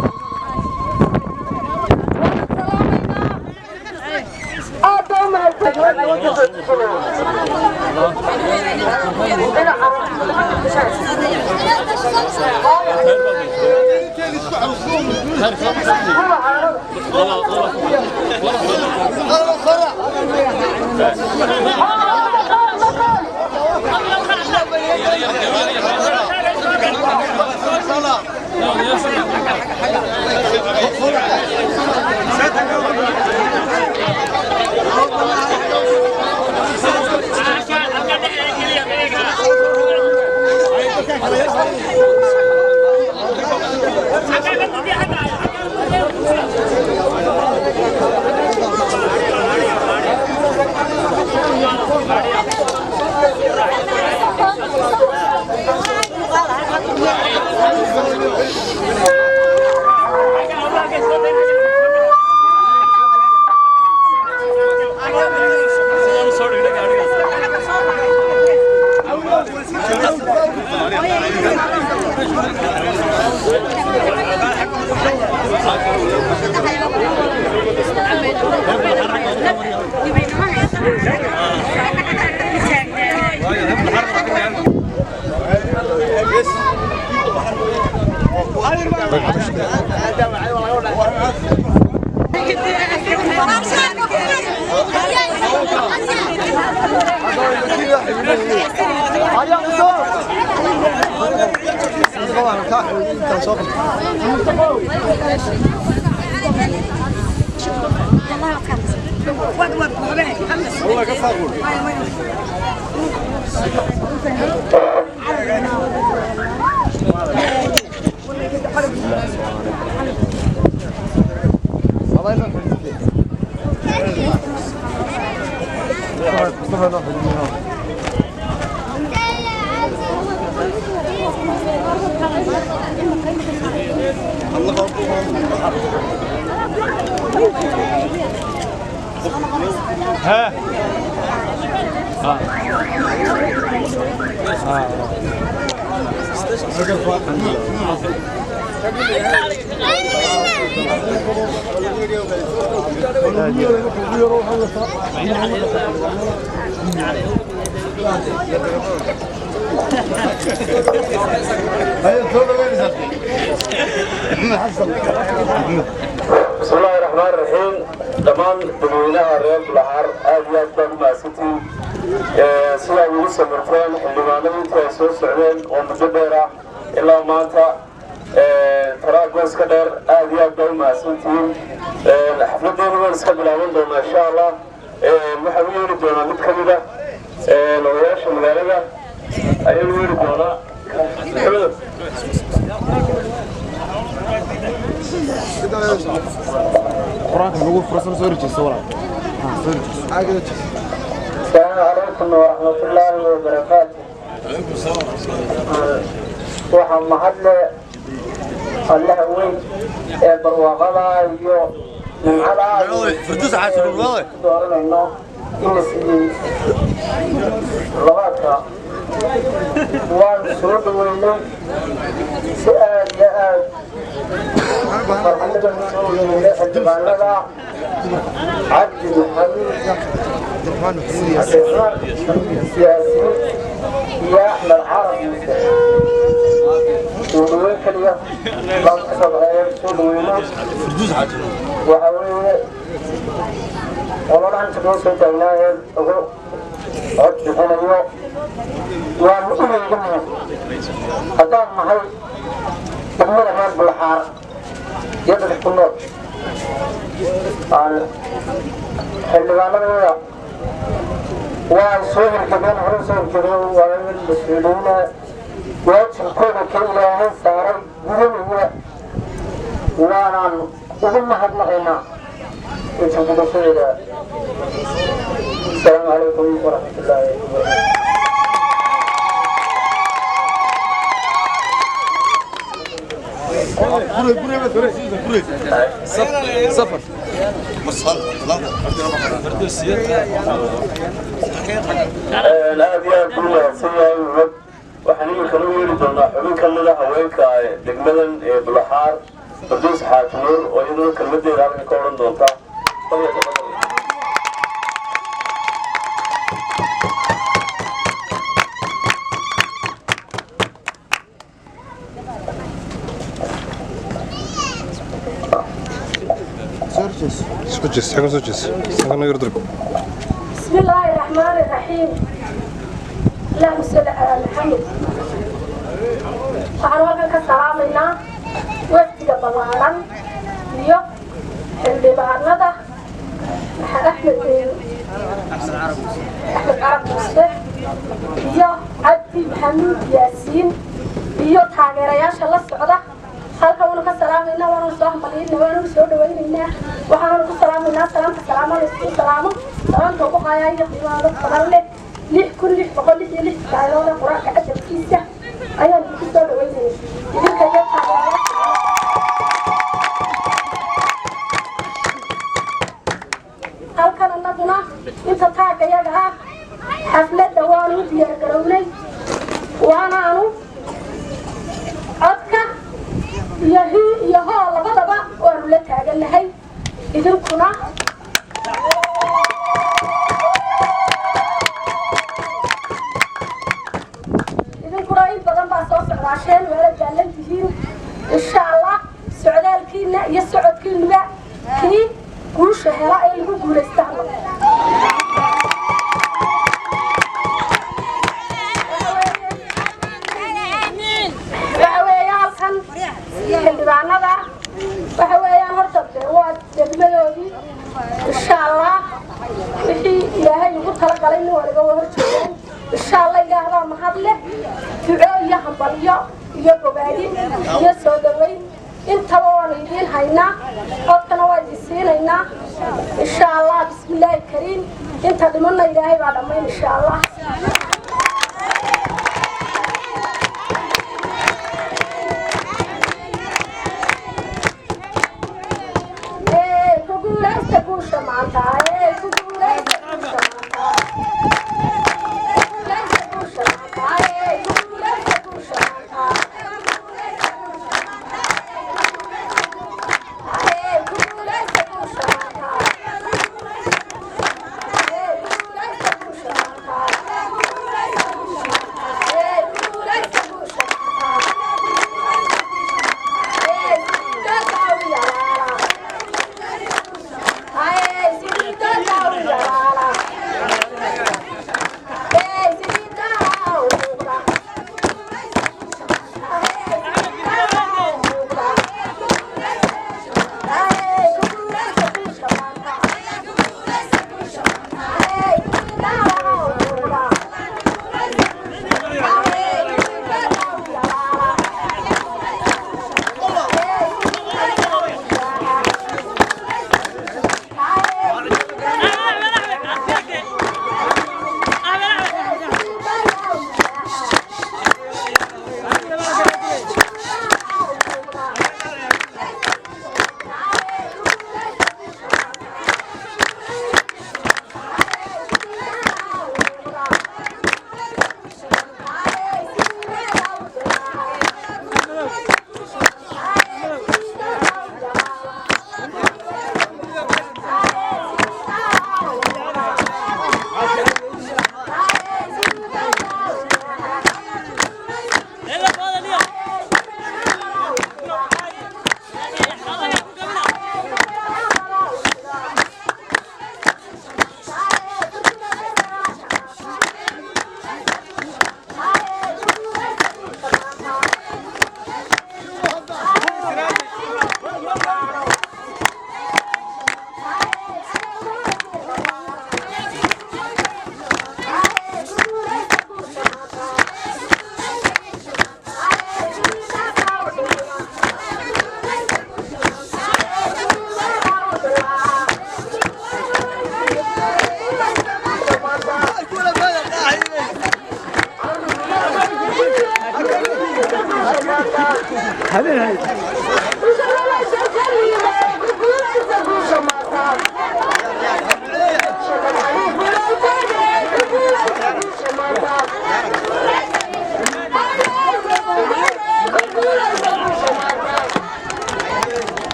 بسم الله الرحمن الرحيم دمان دموينها ريال بلحار آديات بما ستين سيدا ولسا مرتين اللي ما نمت يسوس سعودين ومجبرة إلا ما أنت تراكوز كدر آديات بما ستين حفلتين ونسكب العمل دوما إن شاء الله محاولين دونا متكبرة لوياش مغالبة أيضا دونا حمد قرآن نقول فرصة سوري الصورة السلام عليكم ورحمة الله وبركاته. وعليكم السلام ورحمة الله. وحن محل الله وين برواقلا يو من على فردوس عاشر والله دورنا إنه إن سيدي لغاتها وان سود وينه سؤال يا فرحنا من الجبال عبد الحميد سياسي يا أحمد عربي ودوين كليا لا تحسب غير ودوينه وحاولي والله أنت بنوصل جناية أقول عد هنا وأنا أقول هذا محل تمر هذا بالحار يدرك كله عن حلواننا وصور كمان عرسون كده وعمل مسؤولين وأجل كل كلمة صار بدون وأنا أقول ما هذا هنا السلام عليكم ورحمة الله وبركاته. سفر لا أبيها كلها سيئة وحنين كانوا يريدون حبين كلها هوينك دقمدا بلحار فردوس حاكمون ويدون كلمة دي رابع كورن دونتا سوتشس حاجة سوتشس أنا يردك بسم الله الرحمن الرحيم اللهم صل على محمد waxaan halkan ka salaamaynaa wafdiga ballaaran iyo xildhibaanada axmed carab muuse iyo cabdi maxamuud yaasiin iyo taageerayaasha la socda halkan waanu ka salaamaynaa waanu soo hambalyeynaa waanu soo dhawaynaynaa waxaanu ku salaamaynaa salaamta salaamada isku salaamo salaamta ugu hayaa iyo qiimaha badan leh 6,606 taageerada quraanka ajalkiisa ayaan ku soo dhawaynayay idinka iyo halkan annaguna inta taagayaga ah xafladda waanu diyaar garownay waanaanu codka iyo hoo labadaba waanu la taagannahay idinkuna in badan baa soo socdaasheen waala jaalan tihiin insha allah socdaalkiina iyo socodkiinuba kii guusha hela ee lagu guulaysta waxa weeye halkan xildhibaanada waxa weeyaan horta waa degmadoodii insha allah wixii ilaahay ugu talagalay in waliba waa horjeedaan insha allah ilaahdaa mahad leh duco iyo hambalyo iyo bogaadin iyo soo dhaweyn intaba waanu idiin haynaa codkana waa idin siinaynaa insha allah bismillaahi kariim inta dhimanna ilaahay baa dhammayn insha allah kuguulaysta guusha maanta kuguulaysta guusha maanta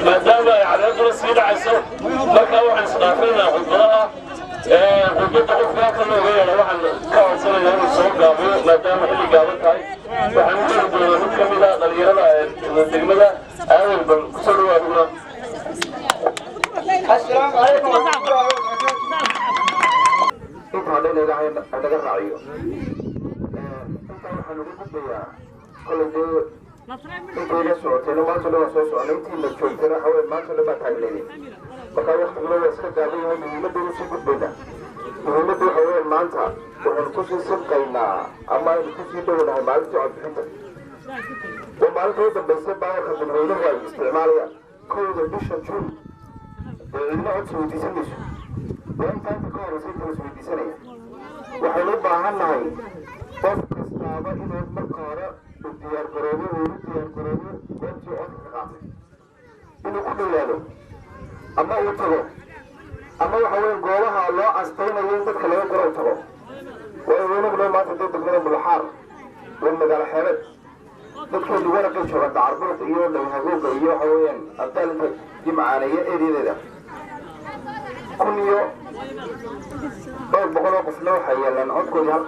maadaama ay cadaaduna sii dhacayso markaa waxaan isdhaafinaynaa khudbadaha khudbadda qofkaa ka looga yeelo waxaan ka codsanayaa inuu soo gaabiyo maadaama xilli gaaban tahay waxaan u jiri doonaa mid ka mid ah dhalinyarada degmada aawel bal kusoo dhawaaduna السلام عليكم ورحمة الله وبركاته. inta hadhayna ilaahay naga raaciyo inta waxaan ugu gudbayaa kolay dee intayla socoteena maanta dhan waa soo socona intiina joogtana waxaa weye maanta dhan baa taagneynay markaa waktiguna waa iska gaaban yahay muhiimadaynu sii gudbayna muhiimadda waxa weye maanta waxaynu kusii sabqaynaa ama aynu kusii dhownahay maalintii codbixinta oo maalinta u dambaysa baawarka dadweynuhu ay isticmaalayaan kowda bisha juun cidina codsi weydiisanayso waa intaanta ka horeysa inta las weydiisanaya waxaynu u baahan nahay qof kastaaba inuu marka hore u diyaargaroobo uu u diyaargaroobo goobtii codka ka qaatay inuu ku dhowaado ama uu tago ama waxa weye goobaha loo astaynayo in dadka laga gorow tago waayo weynaguna maanta dee degmada mulaxaar waa magaalo xeebeed dadkeenu waraqay jooga dacarbuurta iyo dhawhagooga iyo waxa weeyaan abdaalinka jimcaaneeyo ereyadeeda kun iyo dhowr boqol oo qofna waxay yeelaan codkoodii hal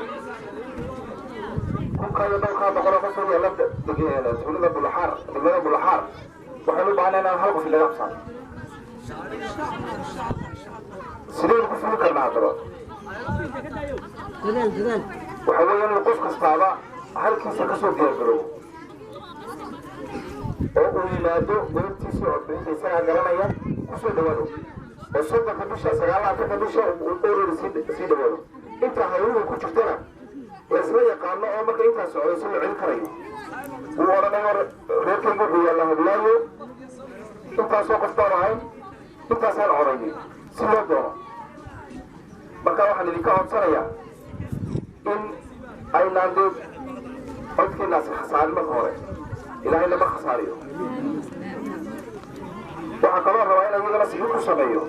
kunkaaiyo dhowrkaa boqol oo qof yeelan tuulada bulaxaar degmada bulaxaar waxaynu u baahnay inaan hal qof laga qabsaan sidaynu ku fuli karnaa haddaba waxa weeye inuu qof kastaaba halkiisa kasoo diyaargaroobo oo uu yimaado goobtiisii codbixinta isagaa garanaya kusoo dhawaado oo soddonka bisha sagaalaatanka bisha uu orori sii dhawaado intaa hawluhu ku jirtana laisla yaqaano oo marka intaa socdayso la celin karayo wuu odhanayo reerkayga wuxuu yaallaa hablaayo intaasoo qof baan ahayn intaasaan codaynin si loo doono marka waxaan idinka codsanayaa in aynaan dee codkeenaasi khasaarin marka hore ilaahay lama khasaariyo waxaa kaloo rabaa in ayagana sixid ku sameeyo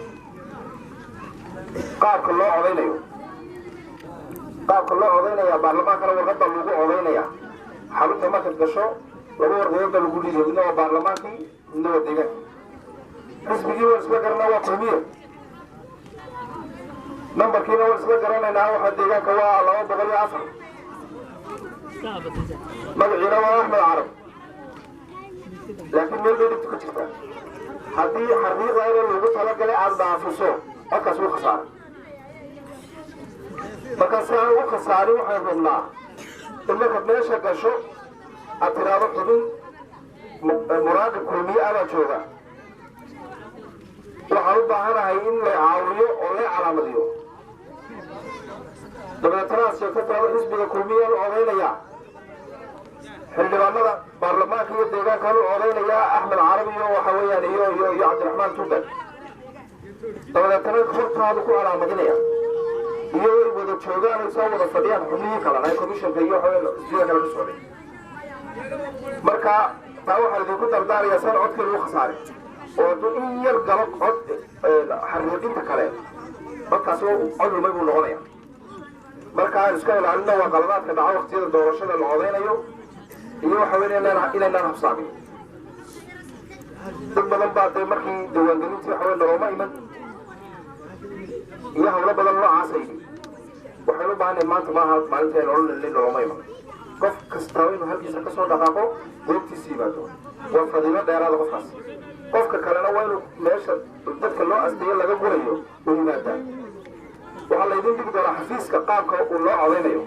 qaabka loo codaynayo baarlamaankana warqad baa lagu codaynayaa xarunta markaad gasho laba warqadood baa lagu dhiiday midna waa baarlamaankii midna waa deegaanka xisbigii waan isla garanaa waa kulmiye nambarkiina waan isla garanaynaa waxaa deegaanka waa 204 magaciina waa axmed carab laakiin meel bay dhibta ku jirta haddii xariiqda in lagu talagalay aada dhaafiso codkaas wuu khasaaray marka si aan u khasaarin waxaan rabnaa in markaad meesha gasho aad tiraado xubin muraaqib kulmiye abaa jooga waxaan u baahanahay in la caawiyo oo la calaamadiyo dabeetana aad sheegto tirado xisbiga kulmiye la odaynayaa xildhibaanada baarlamaanka iyo deegaanka lu odaynayaa axmed carabi iyo waxa weeyaan iyo cabdiraxmaan tuudan dabadeetana hortaadu ku calaamadinaya iyo way wada joogaan ay soo wada fadhiyaan xubnihii kalena ay commissionka iyo sida kale ku socday marka taa waxaan idinku dardaarayaa san codkeeda u khasaarin oo hadduu in yar galo cod xariiqinta kale codkaas cod lumay buu noqonaya marka aan iska ilaalino waa qaladaadka dhaca waqtiyada doorashada la odaynayo iyo waxa weeye inaynaan habsaamin dad badan baa dee markii diiwaangelintii waxa weye nalooma iman iyo hawlo badan noocaasay waxaan u baahanay maanta maaha maalinta nololin nalooma iman qof kastaa inuu halkiisa kasoo dhaqaaqo goobtiisa yimaado waa fadiilo dheeraada qofkaas qofka kalena waa inuu meesha dadka loo asteeyo laga gurayo u yimaadaa waxaa laydin dhigi doonaa xafiiska qaabka uu loo codaynayo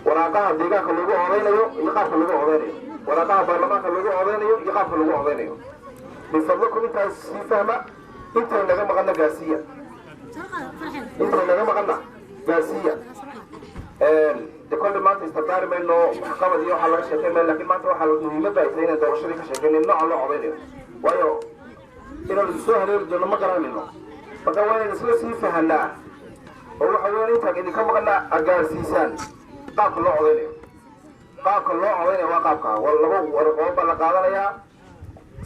waraaqaha deegaanka lagu codaynayo iyo qaabka lagu codaynayo waraaqaha baarlamaanka lagu codaynayo iyo qaabka lagu codaynayo bifadlakum intaas sii fahma intay naga maqana gaarsiiya intay naga maqana gaarsiiya de kolle maanta istardaari mayno waxqabad iyo waxaa laga sheekay mayno laakiin maanta waxaa muhiimadda ay tahay inaan doorashadii ka sheekayno nooca loo codaynayo waayo inaan soo hareeri doono ma garanayno marka waa inaan isla sii fahanaa oo waxa weeyaan intaan idinka maqana gaarsiisaan qaabka loo codaynayo qaabka loo codaynayo waa qaabka waa laba warqood baa la qaadanayaa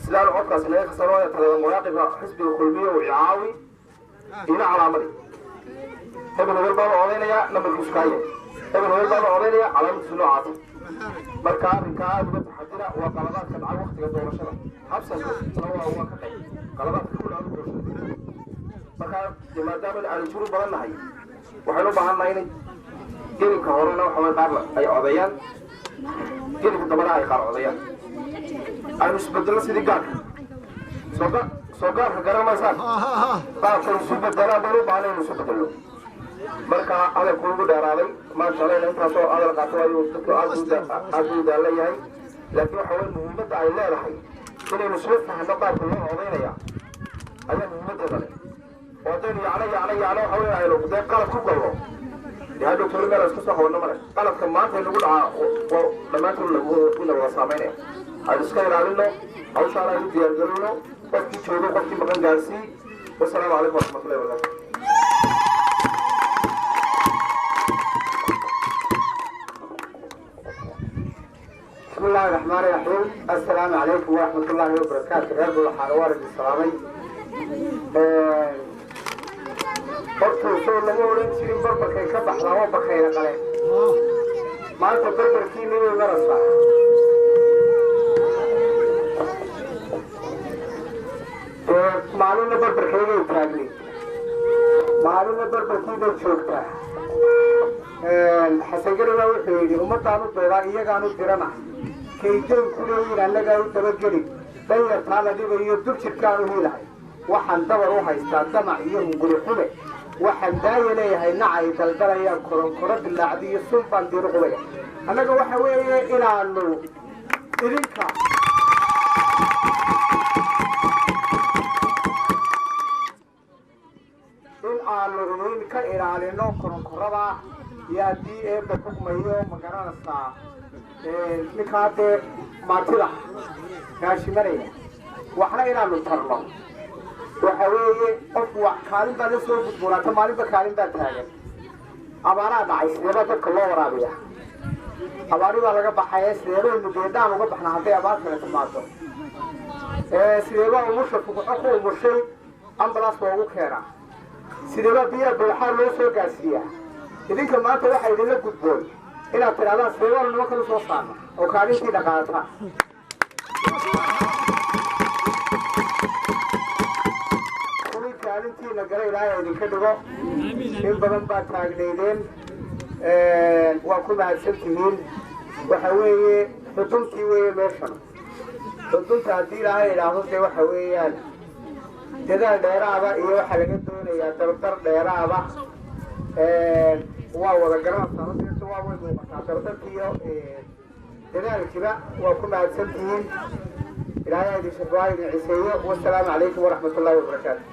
sidaan codkaasi naga kasanoonaya talada muraaqiba xisbiga kulmiye uu icaawi ina calaamadi hebel hebel baa la codaynayaa nambarkiisu kaaya hebel hebel baa la codaynayaa calaamadiisu noocaasa marka arrinkaa aada uga taxadira waa qaladaadka dhacay waktiga doorashada habsanka waa ka qayb qaladaadka ku dhacay doorashada marka maadaama aan juru badan nahay waxaynu u baahan nahay inay gelinka horena waxa way qaar ay codayaan gelinka dambana ay qaar codayaan aynu isbedelno sidii gaarka soo gaarka garamaysaan qaabka isu bedelaan baynu u baahnay inu isu bedelno marka hadalku ugu dheeraaday maasha allah intaasoo hadal qaato ayuu dadku aad u daalleeyahay laakiin waxa weye muhiimadda ay leedahay inaynu isla fahno qaabka loo codaynaya ayaa muhiimaddeeda leh oo haddaynu yacno waxa weye aynu dee qalad ku galno dee hadhow toli meel isku soo qabanno male qaladka maanta inagu dhacaa dhammaantood ina wada saameynaya aynu iska ilaalino hawshaan aynu diyaargarino qofkii joogo qofkii maqan gaarsii wasalaamu calaykum waraxmatullahi wabarakatu بسم الله الرحمن الرحيم السلام عليكم ورحمة الله وبركاته غير الحوارج السلامي horta soo lama oran jirin barbarkay ka baxdaa waa bakayna qale maanta barbarkiina inuu marasa maalinna barbarkaygay taagnay maalinna barbarkiibay joogtaa xasan gari baa wuxuu yidhi ummadaan u beedaa iyagaan u dirana kaydoon ku leeyihin annagaa u dabageli danyartaa la dhibayo dul jirkaan u helahay waxaan dabar u haystaa damac iyo hunguri xume waxaan daaya leeyahay nacay daldalayaan koronkoro dilaacdi iyo sun baan diruqubaya annaga waxa weeye inaanu idinka in aanu idin ka ilaalino koronkorada iyo haddii eebba xukmayo magaranaysaa ninkaa dee maantida gaashimanaya waxna inaanu tarno waxa weeye qof kaalin baa la soo gudboonaata maalinba kaalin baa taagan abaaraa dhacay sideebaa dadka loo waraabiya abaari baa laga baxaya sideebaynu geedhaan uga baxna hadday abaar kale timaado sideebaa umusha fukuxo ku umushay ambalaas baa ugu keena sideebaa biyaha bulxaar loo soo gaarsiiyaa idinka maanta waxaa idinla gudboon inaad tidhahdaan sideebaa nimanka la soo saarna oo kaalintii dhaqaata kaalintiina gala ilaahay idinka dhigo in badan baad taagnaydeen waa ku mahadsan tihiin waxa weeye xuduntii weeye meeshan xudunta haddii ilaahay idhaahdo dee waxa weeyaan dadaal dheeraada iyo waxaa laga doonayaa dardar dheeraada waa wada garanaysaa waa way muuqataa dardarkiiyo dadaalkiiba waa ku mahadsan tihiin ilaahay idin shafaa idin ciseeyo wasalaamu calaykum waraxmat ullahi wabarakaatu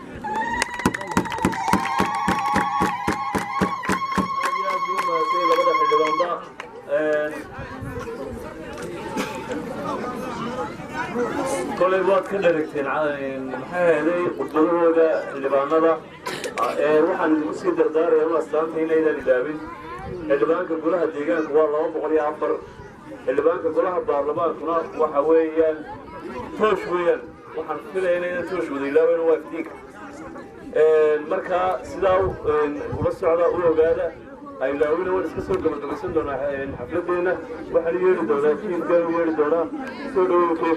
kolay waad ka dharagteen maxaa helay khudbadahooda xildhibaanada waxaan idinku sii dardaaraya u astaanta inaydaan ilaabin xildhibaanka golaha deegaanka waa 204 xildhibaanka golaha baarlamaankuna waxa weeyaan toosh weeyaan waxaan filaya inaydan toosh wada ilaaben waa iftiinka markaa sidaa ula socda u ogaada ay laawina waan iska soo gabagabaysan doonaa xafladeena waxaan yeeli doonaa kiilkaan yeeli doonaa soo dhawow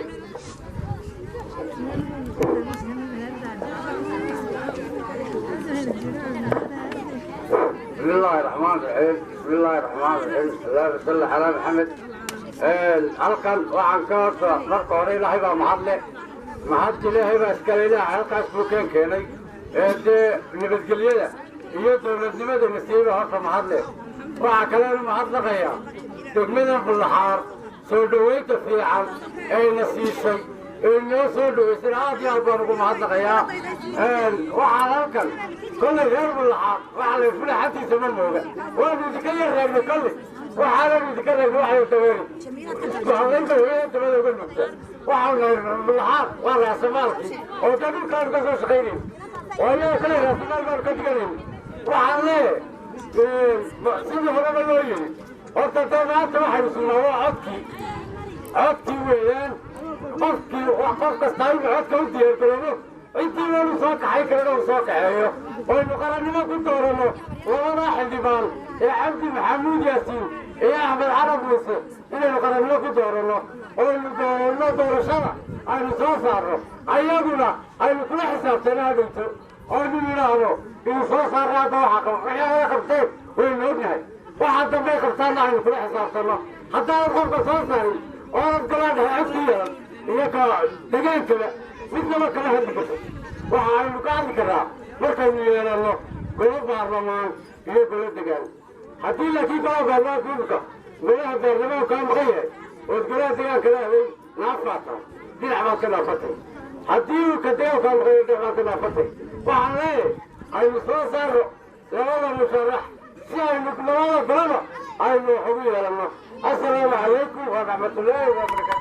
بسم الله الرحمن الرحيم بسم الله الرحمن الرحيم اللهم صل على محمد halkan waxaan ka horta marka hore ilaahay baa mahadle mahad ilaahay baa iskale ilaahay halkaas buu keenay dee nabadgelyada iyo dowladnimada nasiiba horta mahadle waxaa kalena mahadnaqaya degmada bullaxaar soo dhoweynta fiican ee na siisay ee noo soo dhoweysay aad iyo aad baan ugu mahadnaqayaa waxaan halkan kolley reer bullaxaar waxaa la fulaxantiisa ma mooga waanu idinka yar reebna kolley waxaana idinka reebna waxay daweeri isku hawlaynta hooyada dabada uga nugta waxaan nahay bullaxaar waa raasamaalkii oo da dhulkaanu ka soo shaqaynayno oo iyaga kale raasamaal baanu ka diganayno waxaan leeyahay sidii horeba loo yidhi horta dee maanta waxaynu sugnaa waa codkii weeyaan qof kastaa inuu codka u diyaargaroobo intii waanu soo kaxay karana uu soo kaxeeyo oynu qarannimo ku dooranno labadaa xildhibaan ee cabdi maxamuud yaasiin iyo axmed carab muuse inaynu qarannimo ku dooranno oynu dooranno doorashada aynu soo saarno ayaguna aynu kula xisaabtanaa dhigto oynu yidhaahdo inuu soo saarra hadda waxyaabada qabteen waynu ognahay waxaa dambey qabtaanna aynu kula xisaabtanno haddaanan qofka soo saarin oonad galaadhahay codku yeelan iyo ka degaankaba midnaba kala hadli karto waxa aynu ka hadli karraa markaynu yeelanno golo baarlamaan iyo golo degaan haddii laakiin golaha baarlamaanka imika golaha baarlamaanku kaa maqan yahay ood golaha degaanka leeday naaf baa tahay dhinac baad ka naafatay haddii uu ka degaankaa maqan yahay dhinac baad ka naafatay waxaan leeyahay aynu soo saarno labada musharax si aynu labada golaba aynu wax ugu yeelanno assalaamu calaykum waraxmatullaahi wabarakaatu